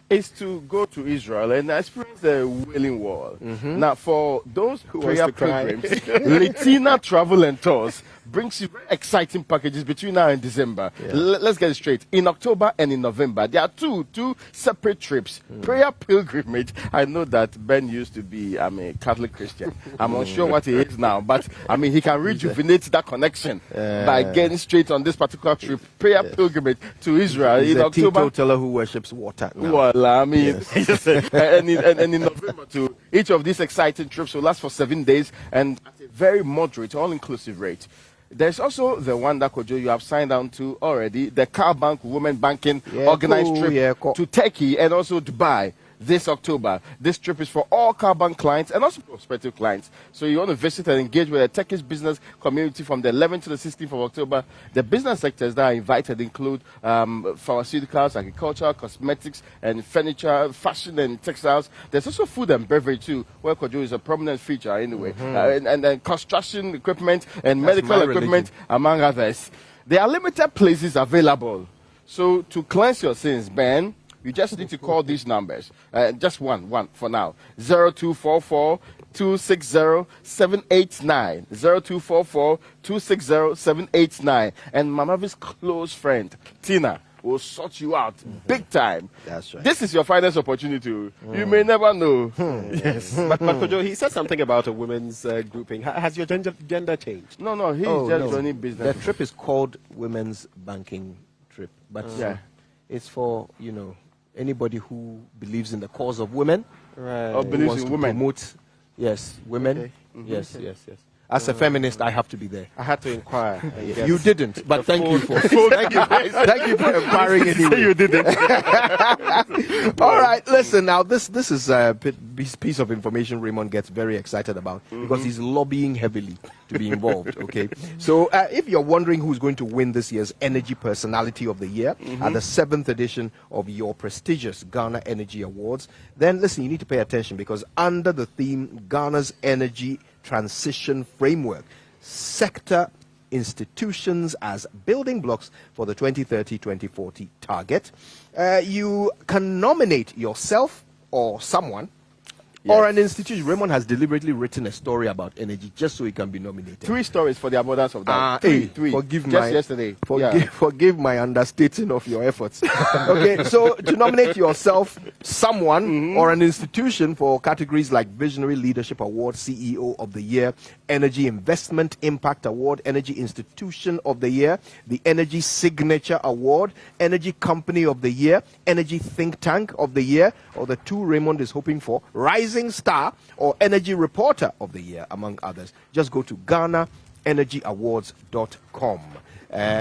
is to go to Israel and experience the Wailing Wall. Now, for those prayer pilgrims, Latina Travel and Tours brings you very exciting packages between now and December. Let's get it straight. In October and in November, there are two separate trips. Prayer pilgrimage. I know that Ben used to be, a Catholic Christian. I'm not sure what he is now, but he can rejuvenate that connection by getting straight on this particular trip. Prayer pilgrimage to Israel
He's
in
a
October.
teetotaler who worships water. Now.
Well, and in November too. Each of these exciting trips will last for 7 days and at a very moderate, all-inclusive rate. There's also the one that Kojo you have signed on to already, the Car Bank Women Banking organized trip to Turkey and also Dubai. this October. This trip is for all Carbon clients and also prospective clients. So you want to visit and engage with a Turkish business community from the 11th to the 16th of October. The business sectors that are invited include pharmaceuticals, agriculture, cosmetics, and furniture, fashion and textiles. There's also food and beverage too, where Kojo is a prominent feature anyway. And construction equipment and medical equipment, among others. There are limited places available. So to cleanse your sins, Ben, you just need to call these numbers. Just one for now. 0244 260 789. 0244 260 789. And Mamavi's close friend, Tina, will sort you out big time.
That's right.
This is your finest opportunity. You may never know.
Yes. But Kojo, he said something about a women's grouping. Has your gender changed?
No, he's
Oh,
just
no.
running business.
The trip is called Women's Banking Trip, but
Yeah.
it's for anybody who believes in the cause of women,
Right.
Or
who
believes
wants
in
to
women.
promote, women.
Okay.
Yes. As a feminist, I have to be there.
I had to inquire. and get
You didn't, but thank you for thank you for inquiring anyway.
You didn't.
All right, listen now. This is a piece of information Raymond gets very excited about because he's lobbying heavily to be involved. Okay, so if you're wondering who's going to win this year's Energy Personality of the Year at the 7th edition of your prestigious Ghana Energy Awards, then listen, you need to pay attention because under the theme Ghana's Energy Transition Framework, sector institutions as building blocks for the 2030-2040 target. You can nominate yourself or someone or an institution. Raymond has deliberately written a story about energy just so he can be nominated.
3 stories for the abundance of that.
Hey,
Three.
Forgive
Just yesterday.
Forgive my understating of your efforts. Okay, so to nominate yourself, someone, or an institution for categories like Visionary Leadership Award, CEO of the Year, Energy Investment Impact Award, Energy Institution of the Year, the Energy Signature Award, Energy Company of the Year, Energy Think Tank of the Year, or the 2 Raymond is hoping for, Rising Star or Energy Reporter of the Year, among others. Just go to GhanaEnergyAwards.com.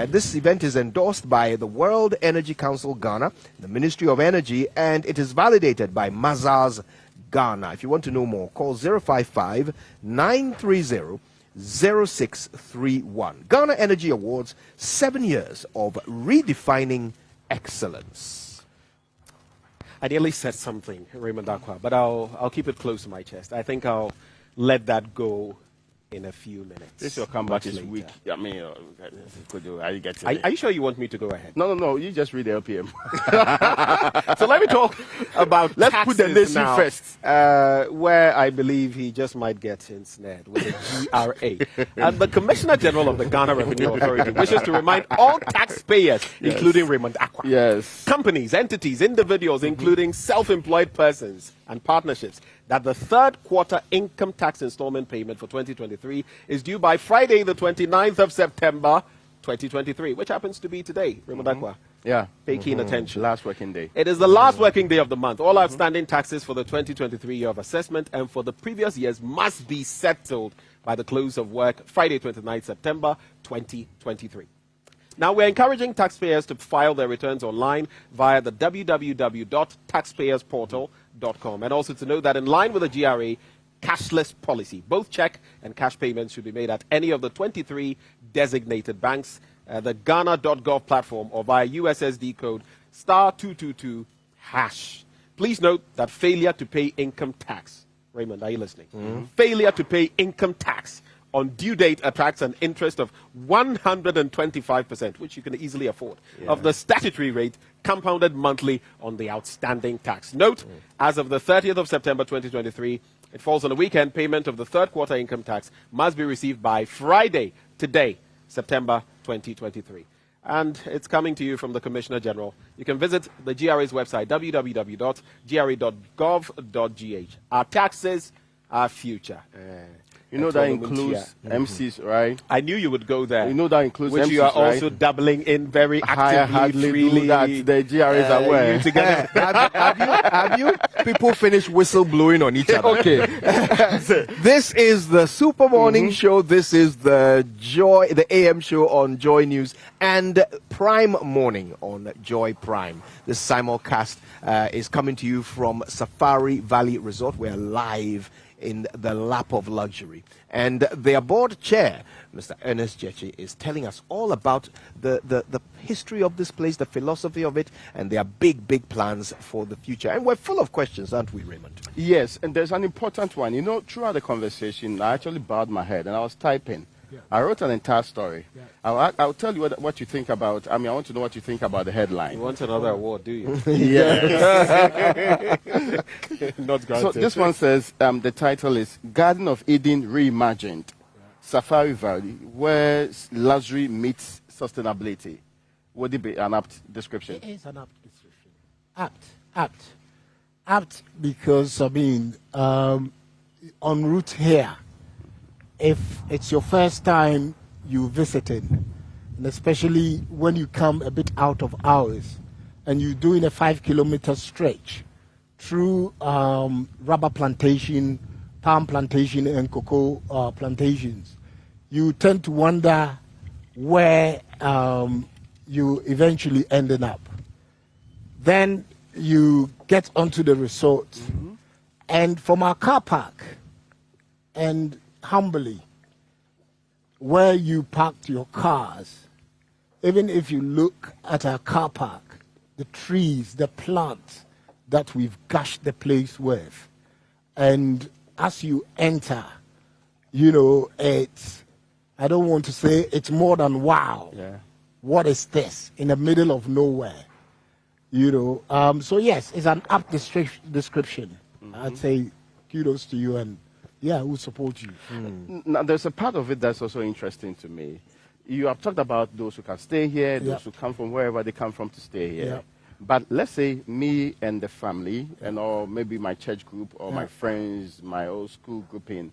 This event is endorsed by the World Energy Council Ghana, the Ministry of Energy, and it is validated by Mazars Ghana. If you want to know more, call 055 930 0631. Ghana Energy Awards, 7 years of redefining excellence.
I nearly said something, Raymond Akwa, but I'll keep it close to my chest. I think I'll let that go in a few minutes.
This your comeback
Much
is
later.
weak. I mean, are you getting
Are you sure you want me to go ahead?
No. You just read the LPM.
So let me talk about
Let's put the
taxes
nation
now,
first.
where I believe he just might get ensnared with the GRA. And the Commissioner General of the Ghana Revenue Authority wishes to remind all taxpayers, including Raymond Akwa,
Yes.
companies, entities, individuals, including self-employed persons and partnerships, that the third quarter income tax installment payment for 2023 is due by Friday, the 29th of September, 2023, which happens to be today. Raymond Akwa,
Yeah.
pay keen attention.
Last working day.
It is the last working day of the month. All outstanding taxes for the 2023 year of assessment and for the previous years must be settled by the close of work Friday, 29th September 2023. Now, we're encouraging taxpayers to file their returns online via the www.taxpayersportal.com, and also to know that in line with the GRA cashless policy, both check and cash payments should be made at any of the 23 designated banks, the Ghana.gov platform, or via USSD code *222#. Please note that failure to pay income tax, Raymond, are you listening? Failure to pay income tax on due date attracts an interest of 125%, which you can easily afford, of the statutory rate compounded monthly on the outstanding tax. Note, as of the 30th of September 2023, it falls on a weekend. Payment of the third quarter income tax must be received by Friday, today, September 2023. And it's coming to you from the Commissioner General. You can visit the GRA's website, www.gra.gov.gh. Our taxes, our future.
You know that includes MCs, right?
I knew you would go there.
You know that includes
which
MCs,
you are
right?
also dabbling in very
I
actively,
hardly
freely.
do that. The GRAs are aware.
You together.
Have you?
people finish whistle blowing on each other.
Okay.
This is the Super Morning Show. This is the AM show on Joy News and Prime Morning on Joy Prime. The simulcast is coming to you from Safari Valley Resort. We're live in the lap of luxury. And their board chair, Mr. Ernest Jeche, is telling us all about the history of this place, the philosophy of it, and their big plans for the future. And we're full of questions, aren't we, Raymond?
Yes, and there's an important one. You know, throughout the conversation, I actually bowed my head and I was typing. Yeah. I wrote an entire story. Yeah. I'll tell you what you think about. I mean, I want to know what you think about the headline.
You want another award, do you?
Yeah.
Not granted.
So this one says the title is Garden of Eden Reimagined, Safari Valley, where luxury meets sustainability. Would it be an apt description?
It is an apt description. Apt because, I mean, en route here, if it's your first time you visited, and especially when you come a bit out of hours, and you're doing a 5-kilometer stretch through rubber plantation, palm plantation, and cocoa plantations, you tend to wonder where you eventually ended up. Then you get onto the resort, and from our car park, and humbly, where you parked your cars, even if you look at our car park, the trees, the plants that we've gushed the place with, and as you enter, you know, it's, I don't want to say it's more than wow.
Yeah.
What is this in the middle of nowhere? You know, so yes, it's an apt description. I'd say kudos to you, and yeah, we'll support you.
Now, there's a part of it that's also interesting to me. You have talked about those who can stay here, those who come from wherever they come from to stay here.
Yeah.
But let's say me and the family, and or maybe my church group or my friends, my old school grouping,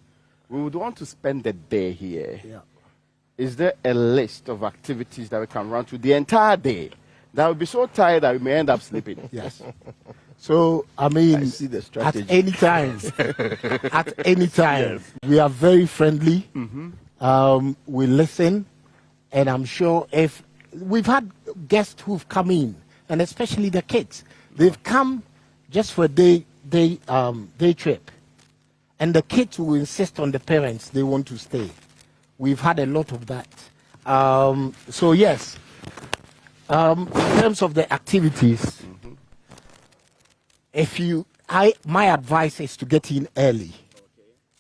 we would want to spend the day here.
Yeah.
Is there a list of activities that we can run through the entire day that would be so tired that we may end up sleeping?
Yes. So, I mean,
I see the strategy.
at any time, we are very friendly. We listen, and I'm sure if we've had guests who've come in, and especially the kids, they've come just for a day trip, and the kids will insist on the parents they want to stay. We've had a lot of that. So yes, in terms of the activities, my advice is to get in early,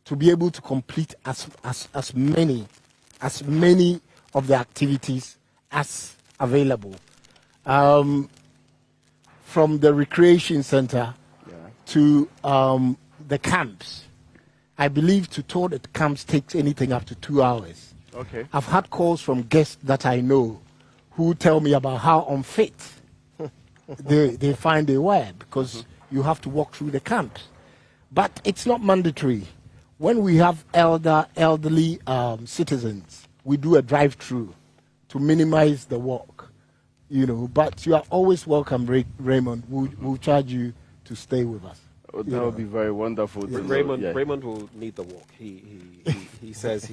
to be able to complete as many of the activities as available. From the recreation center to the camps. I believe to tour the camps takes anything up to 2 hours.
Okay.
I've had calls from guests that I know who tell me about how unfit they find they were because you have to walk through the camps. But it's not mandatory. When we have elderly citizens, we do a drive-through to minimize the walk, you know. But you are always welcome, Raymond. We'll charge you to stay with us.
Oh, that would be very wonderful.
Raymond will need the walk. He says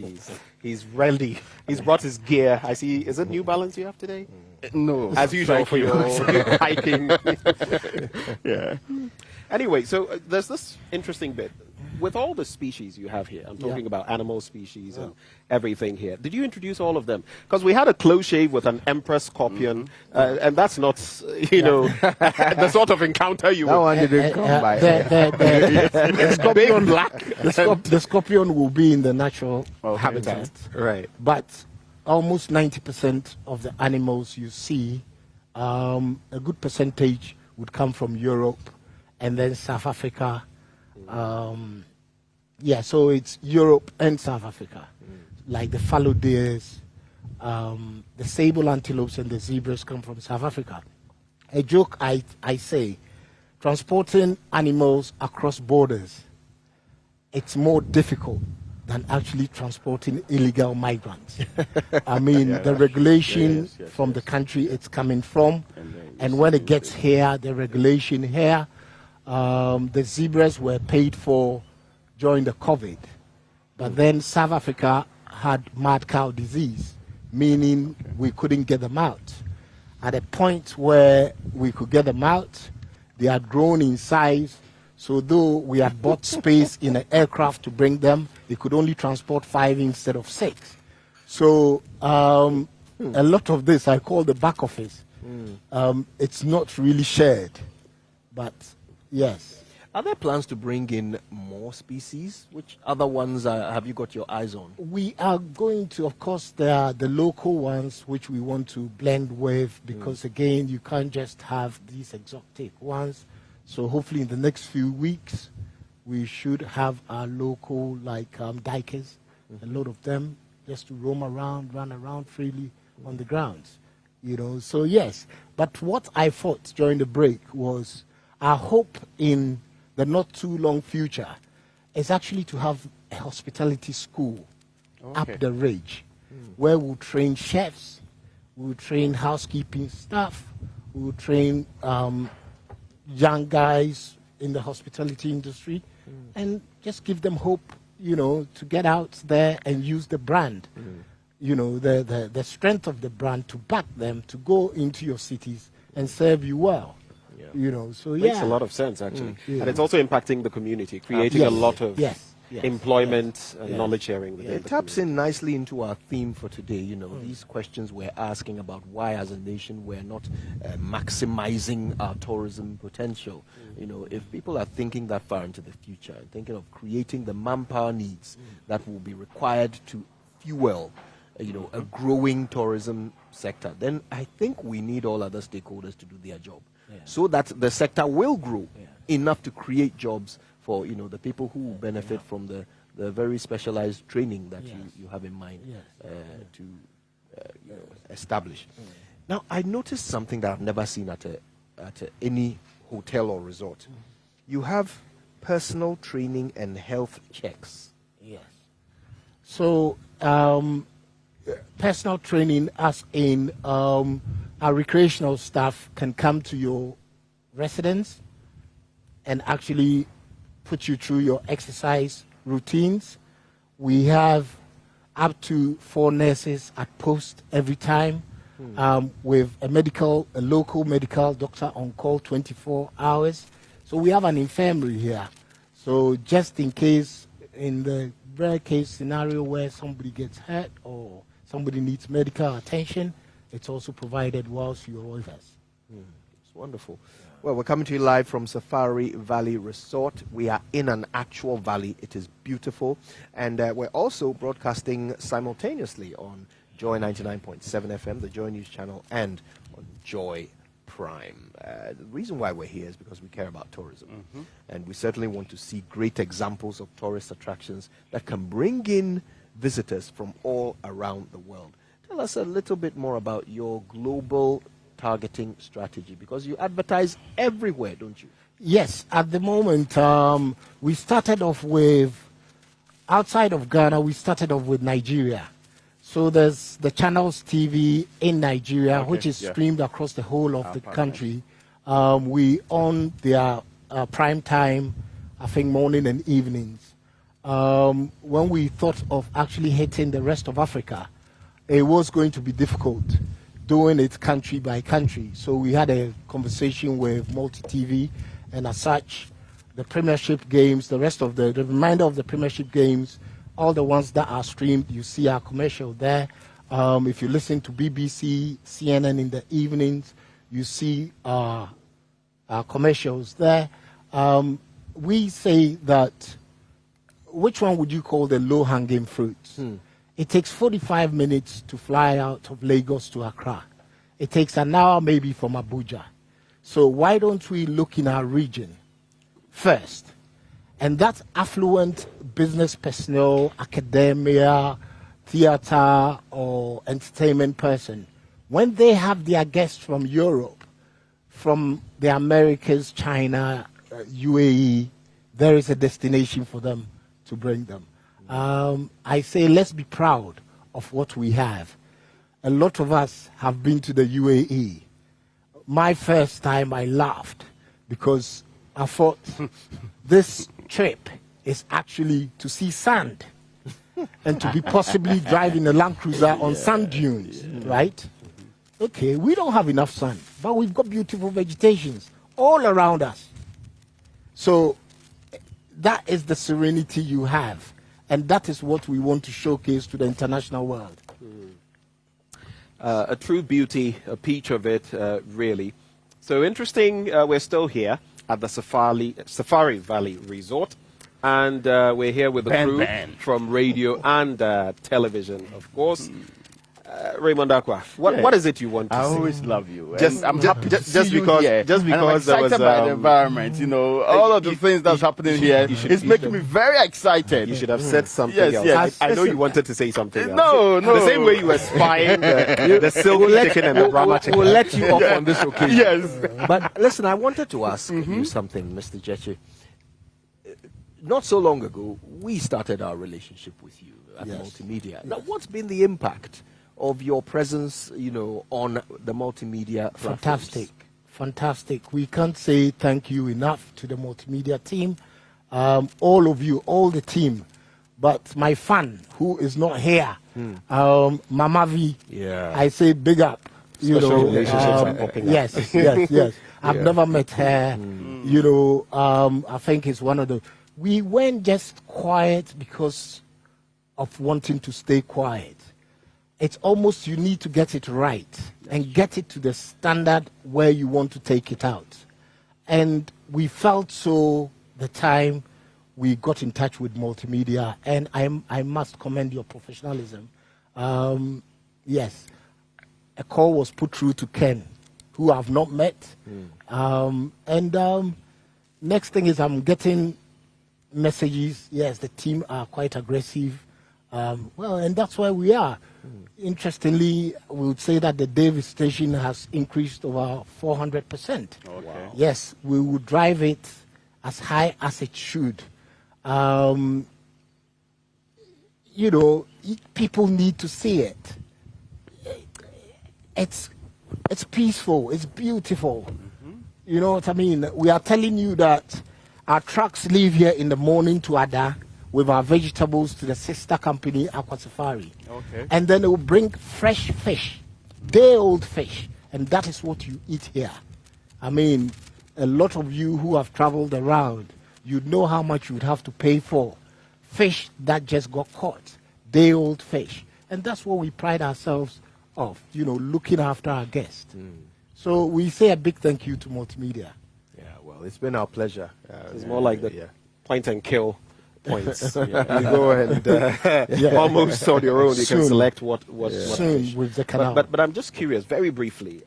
he's ready. He's brought his gear. I see. Is it New Balance you have today?
No,
as usual for your hiking.
Yeah.
Anyway, so there's this interesting bit. With all the species you have here, I'm talking about animal species and everything here. Did you introduce all of them? Because we had a close shave with an emperor scorpion, and that's not, know, the sort of encounter you
that one didn't come by.
The scorpion, the scorpion will be in the natural habitat.
Right.
But almost 90% of the animals you see, a good percentage would come from Europe and then South Africa. So it's Europe and South Africa, like the fallow deers, the sable antelopes and the zebras come from South Africa. A joke I say, transporting animals across borders, it's more difficult than actually transporting illegal migrants. I mean, the regulation from the country it's coming from, and when it gets here, the regulation here, The zebras were paid for during the COVID, but then South Africa had mad cow disease, meaning we couldn't get them out. At a point where we could get them out, they had grown in size, so though we had bought space in an aircraft to bring them, they could only transport 5 instead of 6. So a lot of this I call the back office. It's not really shared, but yes.
Are there plans to bring in more species? Which other ones have you got your eyes on?
We are going to, of course, there are the local ones which we want to blend with, because again, you can't just have these exotic ones. So hopefully in the next few weeks, we should have our local, like dikers, a lot of them, just to roam around, run around freely on the grounds. You know, so yes. But what I thought during the break was our hope in the not too long future is actually to have a hospitality school up the ridge, where we'll train chefs, we'll train housekeeping staff, we'll train young guys in the hospitality industry, and just give them hope, you know, to get out there and use the brand, you know, the strength of the brand to back them to go into your cities and serve you well. You know, so
Makes a lot of sense, actually.
Yeah.
And it's also impacting the community, creating
Yes.
a lot of
Yes.
employment and knowledge sharing. within
It
the
taps
community.
in nicely into our theme for today. You know, these questions we're asking about why, as a nation, we're not maximizing our tourism potential. You know, if people are thinking that far into the future and thinking of creating the manpower needs that will be required to fuel, you know, a growing tourism sector, then I think we need all other stakeholders to do their job, so that the sector will grow enough to create jobs for, you know, the people who will benefit from the very specialized training that you have in mind to you know, establish. Now, I noticed something that I've never seen at any hotel or resort. You have personal training and health checks.
Yes. So, personal training, as in our recreational staff can come to your residence and actually put you through your exercise routines. We have up to 4 nurses at post every time, with a local medical doctor on call 24 hours. So we have an infirmary here. So just in case, in the rare case scenario where somebody gets hurt or somebody needs medical attention, it's also provided whilst you're with us.
It's wonderful. Well, we're coming to you live from Safari Valley Resort. We are in an actual valley. It is beautiful. And we're also broadcasting simultaneously on Joy 99.7 FM, the Joy News channel, and on Joy Prime. The reason why we're here is because we care about tourism. And we certainly want to see great examples of tourist attractions that can bring in visitors from all around the world. Tell us a little bit more about your global targeting strategy, because you advertise everywhere, don't you?
Yes, at the moment, we started off with, outside of Ghana, we started off with Nigeria. So there's the Channels TV in Nigeria, which is streamed across the whole of the country. We own their prime time, I think morning and evenings. When we thought of actually hitting the rest of Africa, it was going to be difficult doing it country by country. So we had a conversation with Multi TV, and as such, the Premiership games, the remainder of the Premiership games, all the ones that are streamed, you see our commercial there. If you listen to BBC, CNN in the evenings, you see our commercials there. We say that, which one would you call the low-hanging fruits? It takes 45 minutes to fly out of Lagos to Accra. It takes an hour maybe from Abuja. So why don't we look in our region first? And that's affluent business personnel, academia, theater, or entertainment person. When they have their guests from Europe, from the Americas, China, UAE, there is a destination for them to bring them. I say let's be proud of what we have. A lot of us have been to the UAE. My first time I laughed because I thought this trip is actually to see sand and to be possibly driving a Land Cruiser on sand dunes, right? Okay, we don't have enough sun, but we've got beautiful vegetations all around us. So that is the serenity you have, and that is what we want to showcase to the international world.
A true beauty, a peach of it, really. So interesting, we're still here at the Safari Valley Resort, and we're here with the crew from radio and television, of course. Raymond Aqua, what is it you want to
I
see?
always love you.
I'm happy to see you
because
here.
just
And I'm
because there
excited
was
by the environment, all of the things that's happening here is making me very excited.
you should have said something
Yes,
else.
yes.
I know you wanted to say something else.
No.
The same way you were spying the silky chicken and the Brahma chicken.
We'll let you off on this occasion.
Yes.
But listen, I wanted to ask you something, Mr. Jeche. Not so long ago, we started our relationship with you at Multimedia. Now, what's been the impact of your presence, on the multimedia platforms?
Fantastic. We can't say thank you enough to the multimedia team, all of you, all the team. But my fan, who is not here, Mama V, I say big up.
Special relationships are popping up.
Yes. I've never met her. I think it's one of the. We went just quiet because of wanting to stay quiet. It's almost you need to get it right and get it to the standard where you want to take it out. And we felt so the time we got in touch with Multimedia, and I must commend your professionalism. Yes, a call was put through to Ken, who I've not met. Next thing is I'm getting messages. Yes, the team are quite aggressive. And that's where we are. Interestingly, we would say that the Davis station has increased over 400%.
Wow.
Yes, we would drive it as high as it should. People need to see it. It's peaceful. It's beautiful. You know what I mean? We are telling you that our trucks leave here in the morning to Ada with our vegetables to the sister company, Aqua Safari.
Okay.
And then it will bring fresh fish, day-old fish, and that is what you eat here. I mean, a lot of you who have traveled around, you know how much you would have to pay for fish that just got caught, day-old fish. And that's what we pride ourselves of, looking after our guests. So we say a big thank you to Multimedia.
Yeah, well, it's been our pleasure.
It's more like the point and kill points.
You go and
almost on your own. You can select what
Soon
fish.
with the canal.
But I'm just curious, very briefly.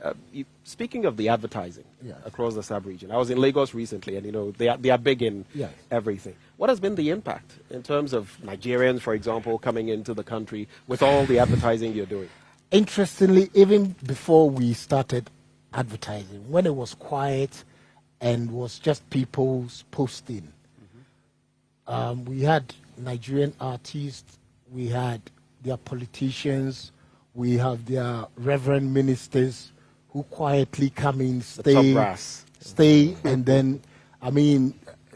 Speaking of the advertising across the sub-region, I was in Lagos recently, and they are big in everything. What has been the impact in terms of Nigerians, for example, coming into the country with all the advertising you're doing?
Interestingly, even before we started advertising, when it was quiet and was just people's posting, we had Nigerian artists, we had their politicians, we have their reverend ministers who quietly come in, stay, and then,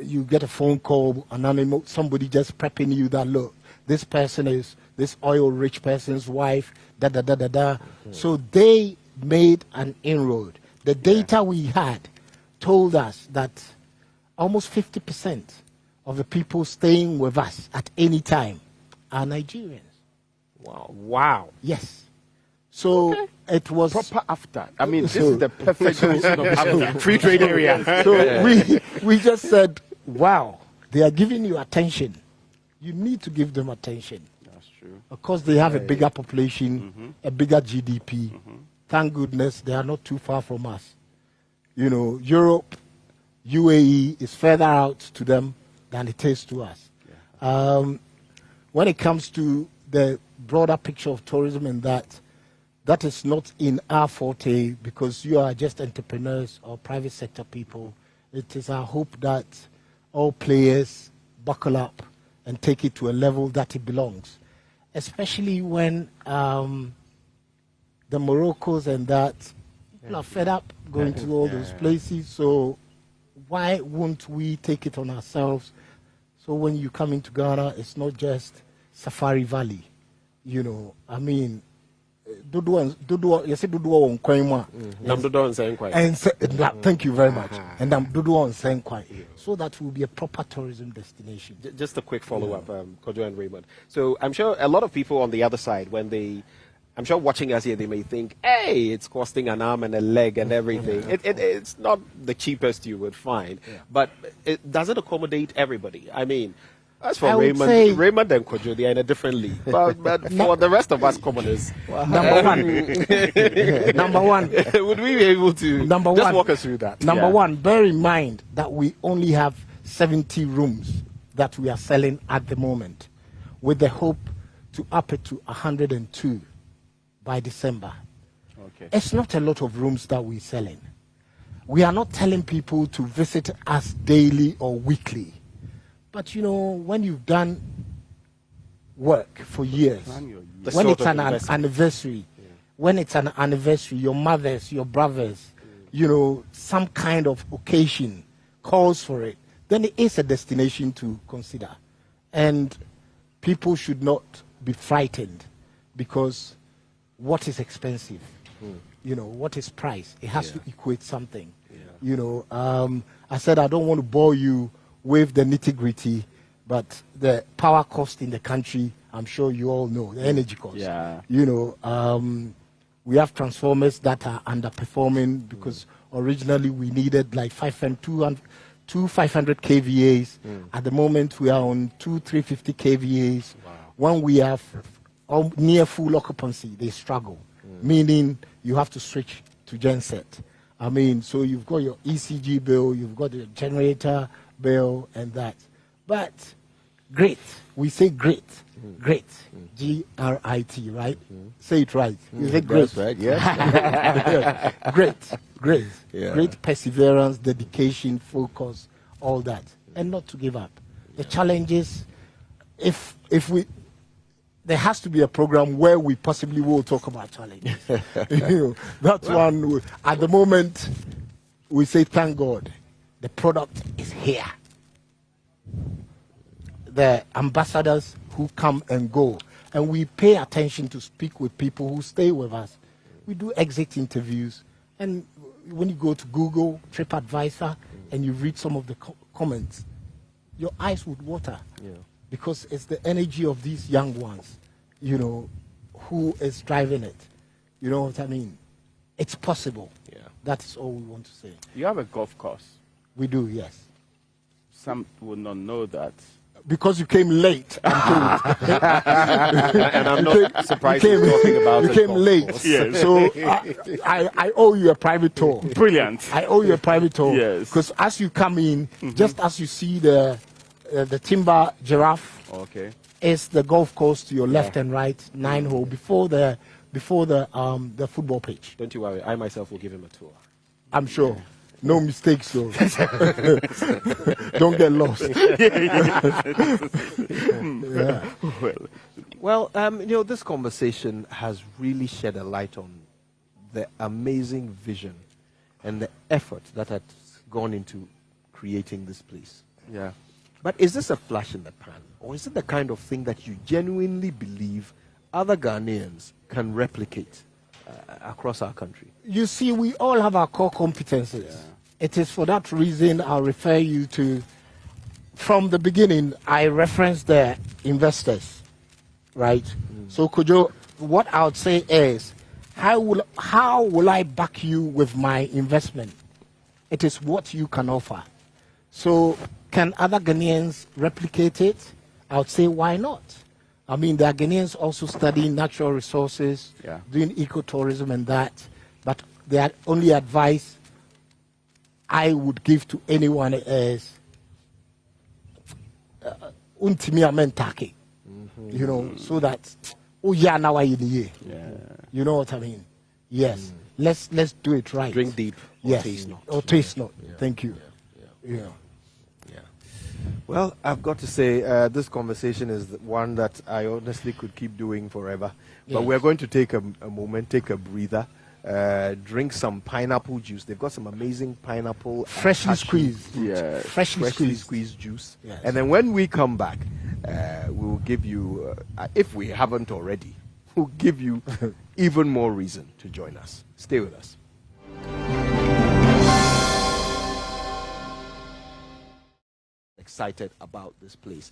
you get a phone call, anonymous, somebody just prepping you that, look, this person is this oil-rich person's wife, da-da-da-da-da. So they made an inroad. The data we had told us that almost 50% of the people staying with us at any time are Nigerians.
Wow.
Yes. So it was
proper after. This is the perfect definition of after.
Free trade area.
So we just said, wow, they are giving you attention. You need to give them attention.
That's true.
Of course, they have a bigger population, a bigger GDP. Thank goodness they are not too far from us. Europe, UAE is further out to them than it is to us. When it comes to the broader picture of tourism, and that is not in our forte because you are just entrepreneurs or private sector people. It is our hope that all players buckle up and take it to a level that it belongs, especially when the Moroccos and that people are fed up going to all those places. So why won't we take it on ourselves? So when you come into Ghana, it's not just Safari Valley. You know, I mean, Dodo, you said Dodo on Kwaima.
Dodo on Senkwai.
And thank you very much. And Dodo on Senkwai. So that will be a proper tourism destination.
Just a quick follow-up, Kojo and Raymond. So I'm sure a lot of people on the other side, when I'm sure watching us here, they may think, hey, it's costing an arm and a leg and everything. It's not the cheapest you would find, but does it accommodate everybody? I mean, as for Raymond and Kojo, they are in a different league. But for the rest of us commoners,
number one,
would we be able to just walk us through that?
Number one, bear in mind that we only have 70 rooms that we are selling at the moment, with the hope to up it to 102 by December.
Okay.
It's not a lot of rooms that we're selling. We are not telling people to visit us daily or weekly. But you know, when you've done work for years, when it's an anniversary, your mothers, your brothers, you know, some kind of occasion calls for it, then it is a destination to consider. And people should not be frightened, because what is expensive? You know, what is price? It has to equate something. You know, I said I don't want to bore you with the nitty-gritty, but the power cost in the country, I'm sure you all know, the energy cost.
Yeah.
You know, we have transformers that are underperforming because originally we needed like 500 kVAs. At the moment, we are on 350 kVAs.
Wow.
When we have near full occupancy, they struggle, meaning you have to switch to genset. I mean, so you've got your ECG bill, you've got the generator bill and that. But great, we say great, great, G-R-I-T, right? Say it right. You say great.
That's right, yes.
Great.
Yeah.
Great perseverance, dedication, focus, all that. And not to give up. The challenges, if we, there has to be a program where we possibly will talk about challenges. You know, that's one. At the moment, we say, thank God, the product is here. The ambassadors who come and go, and we pay attention to speak with people who stay with us. We do exit interviews, and when you go to Google, TripAdvisor, and you read some of the comments, your eyes would water.
Yeah.
Because it's the energy of these young ones, you know, who is driving it. You know what I mean? It's possible.
Yeah.
That is all we want to say.
You have a golf course.
We do, yes.
Some would not know that.
Because you came late, I'm told.
And I'm not surprised you're talking about
you
it,
came
of
late.
course.
Yes.
So I owe you a private tour.
Brilliant.
I owe you a private tour.
Yes.
Because as you come in, just as you see the timber giraffe,
Okay.
is the golf course to your left and right, 9-hole before the football pitch.
Don't you worry, I myself will give him a tour.
I'm sure. No mistakes, though. Don't get lost. Yeah.
Well, you know, this conversation has really shed a light on the amazing vision and the effort that has gone into creating this place.
Yeah.
But is this a flash in the pan? Or is it the kind of thing that you genuinely believe other Ghanaians can replicate across our country?
You see, we all have our core competences. Yeah. It is for that reason I'll refer you to, from the beginning, I referenced the investors, right? So, Kojo, what I would say is, how will I back you with my investment? It is what you can offer. So, can other Ghanaians replicate it? I would say, why not? I mean, there are Ghanaians also studying natural resources, doing ecotourism and that, but the only advice I would give to anyone is untimi amentake, you know, so that you know what I mean? Yes. Let's do it right.
Drink deep.
Yes.
Taste not.
Or taste not. Thank you. Yeah.
Well, I've got to say, this conversation is one that I honestly could keep doing forever. But we're going to take a moment, take a breather,
drink some pineapple juice. They've got some amazing pineapple.
Freshly
cashew
squeezed.
fruit,
Yeah.
freshly squeezed juice.
Yes.
And then when we come back, we will give you, if we haven't already, we'll give you even more reason to join us. Stay with us. Excited about this place.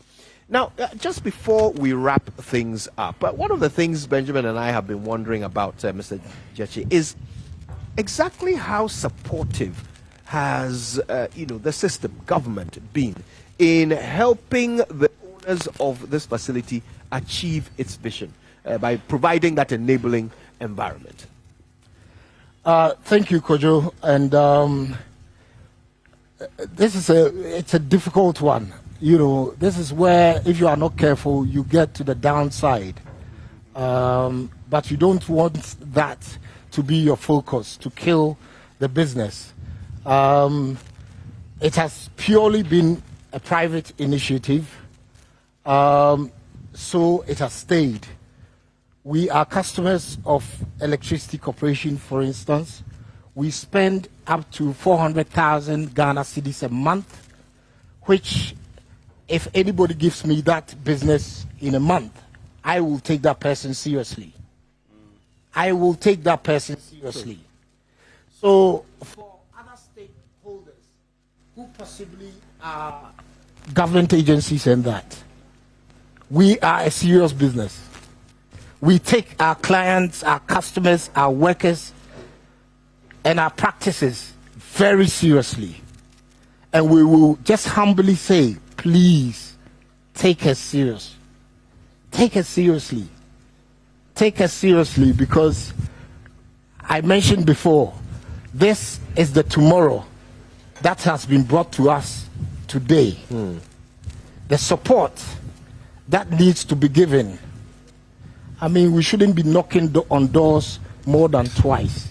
Now, just before we wrap things up, one of the things Benjamin and I have been wondering about, Mr. Gyekye, is exactly how supportive has the system, government, been in helping the owners of this facility achieve its vision by providing that enabling environment.
Thank you, Kojo. And this is it's a difficult one. This is where, if you are not careful, you get to the downside. But you don't want that to be your focus, to kill the business. It has purely been a private initiative, so it has stayed. We are customers of Electricity Corporation, for instance. We spend up to 400,000 Ghana cedis a month, which, if anybody gives me that business in a month, I will take that person seriously. I will take that person seriously. So, for other stakeholders who possibly are government agencies and that, we are a serious business. We take our clients, our customers, our workers, and our practices very seriously. And we will just humbly say, please, take us serious. Take us seriously. Take us seriously, because I mentioned before, this is the tomorrow that has been brought to us today. The support that needs to be given. I mean, we shouldn't be knocking on doors more than twice.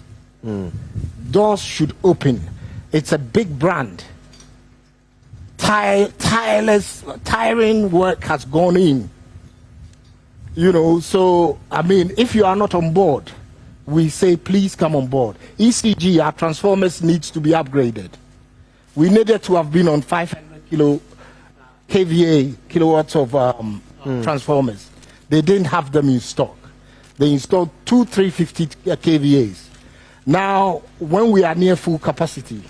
Doors should open. It's a big brand. Tiring work has gone in. So, I mean, if you are not on board, we say, please come on board. ECG, our transformers, needs to be upgraded. We needed to have been on 500 kVA, kilowatts of transformers. They didn't have them in stock. They installed 2 350 kVAs. Now, when we are near full capacity,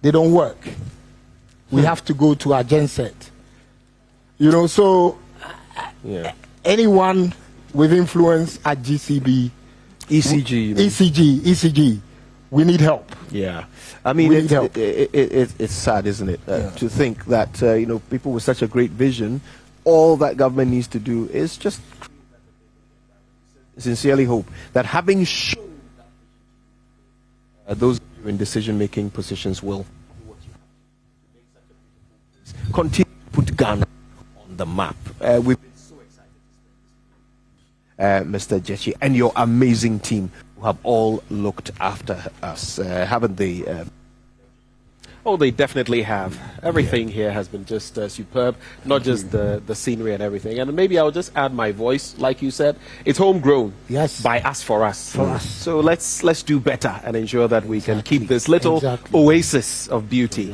they don't work. We have to go to our genset. So anyone with influence at GCB, ECG, we need help.
Yeah, I mean, it's sad, isn't it, to think that people with such a great vision, all that government needs to do is just sincerely hope that, having shown those in decision-making positions will continue to put Ghana on the map. We've been so excited, Mr. Gyekye, and your amazing team who have all looked after us, haven't they?
Oh, they definitely have. Everything here has been just superb, not just the scenery and everything. And maybe I'll just add my voice, like you said. It's homegrown.
Yes.
By us, for us.
For us.
So let's do better and ensure that we can keep this little oasis of beauty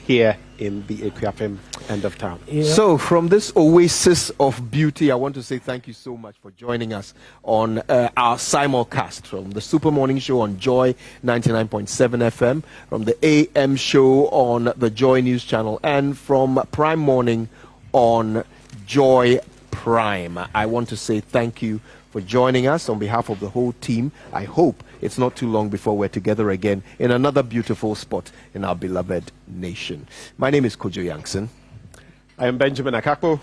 here in the Akuapem end of town.
So, from this oasis of beauty, I want to say thank you so much for joining us on our simulcast from the Super Morning Show on Joy 99.7 FM, from the AM show on the Joy News Channel, and from Prime Morning on Joy Prime. I want to say thank you for joining us on behalf of the whole team. I hope it's not too long before we're together again in another beautiful spot in our beloved nation. My name is Kojo Yankson.
I am Benjamin Akakpo.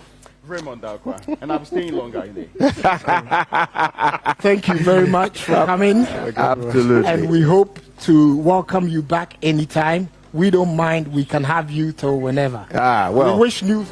Raymond Dalkwa. And I'm staying longer in there.
Thank you very much for coming.
Absolutely.
And we hope to welcome you back anytime. We don't mind. We can have you till whenever.
Well.
We wish new...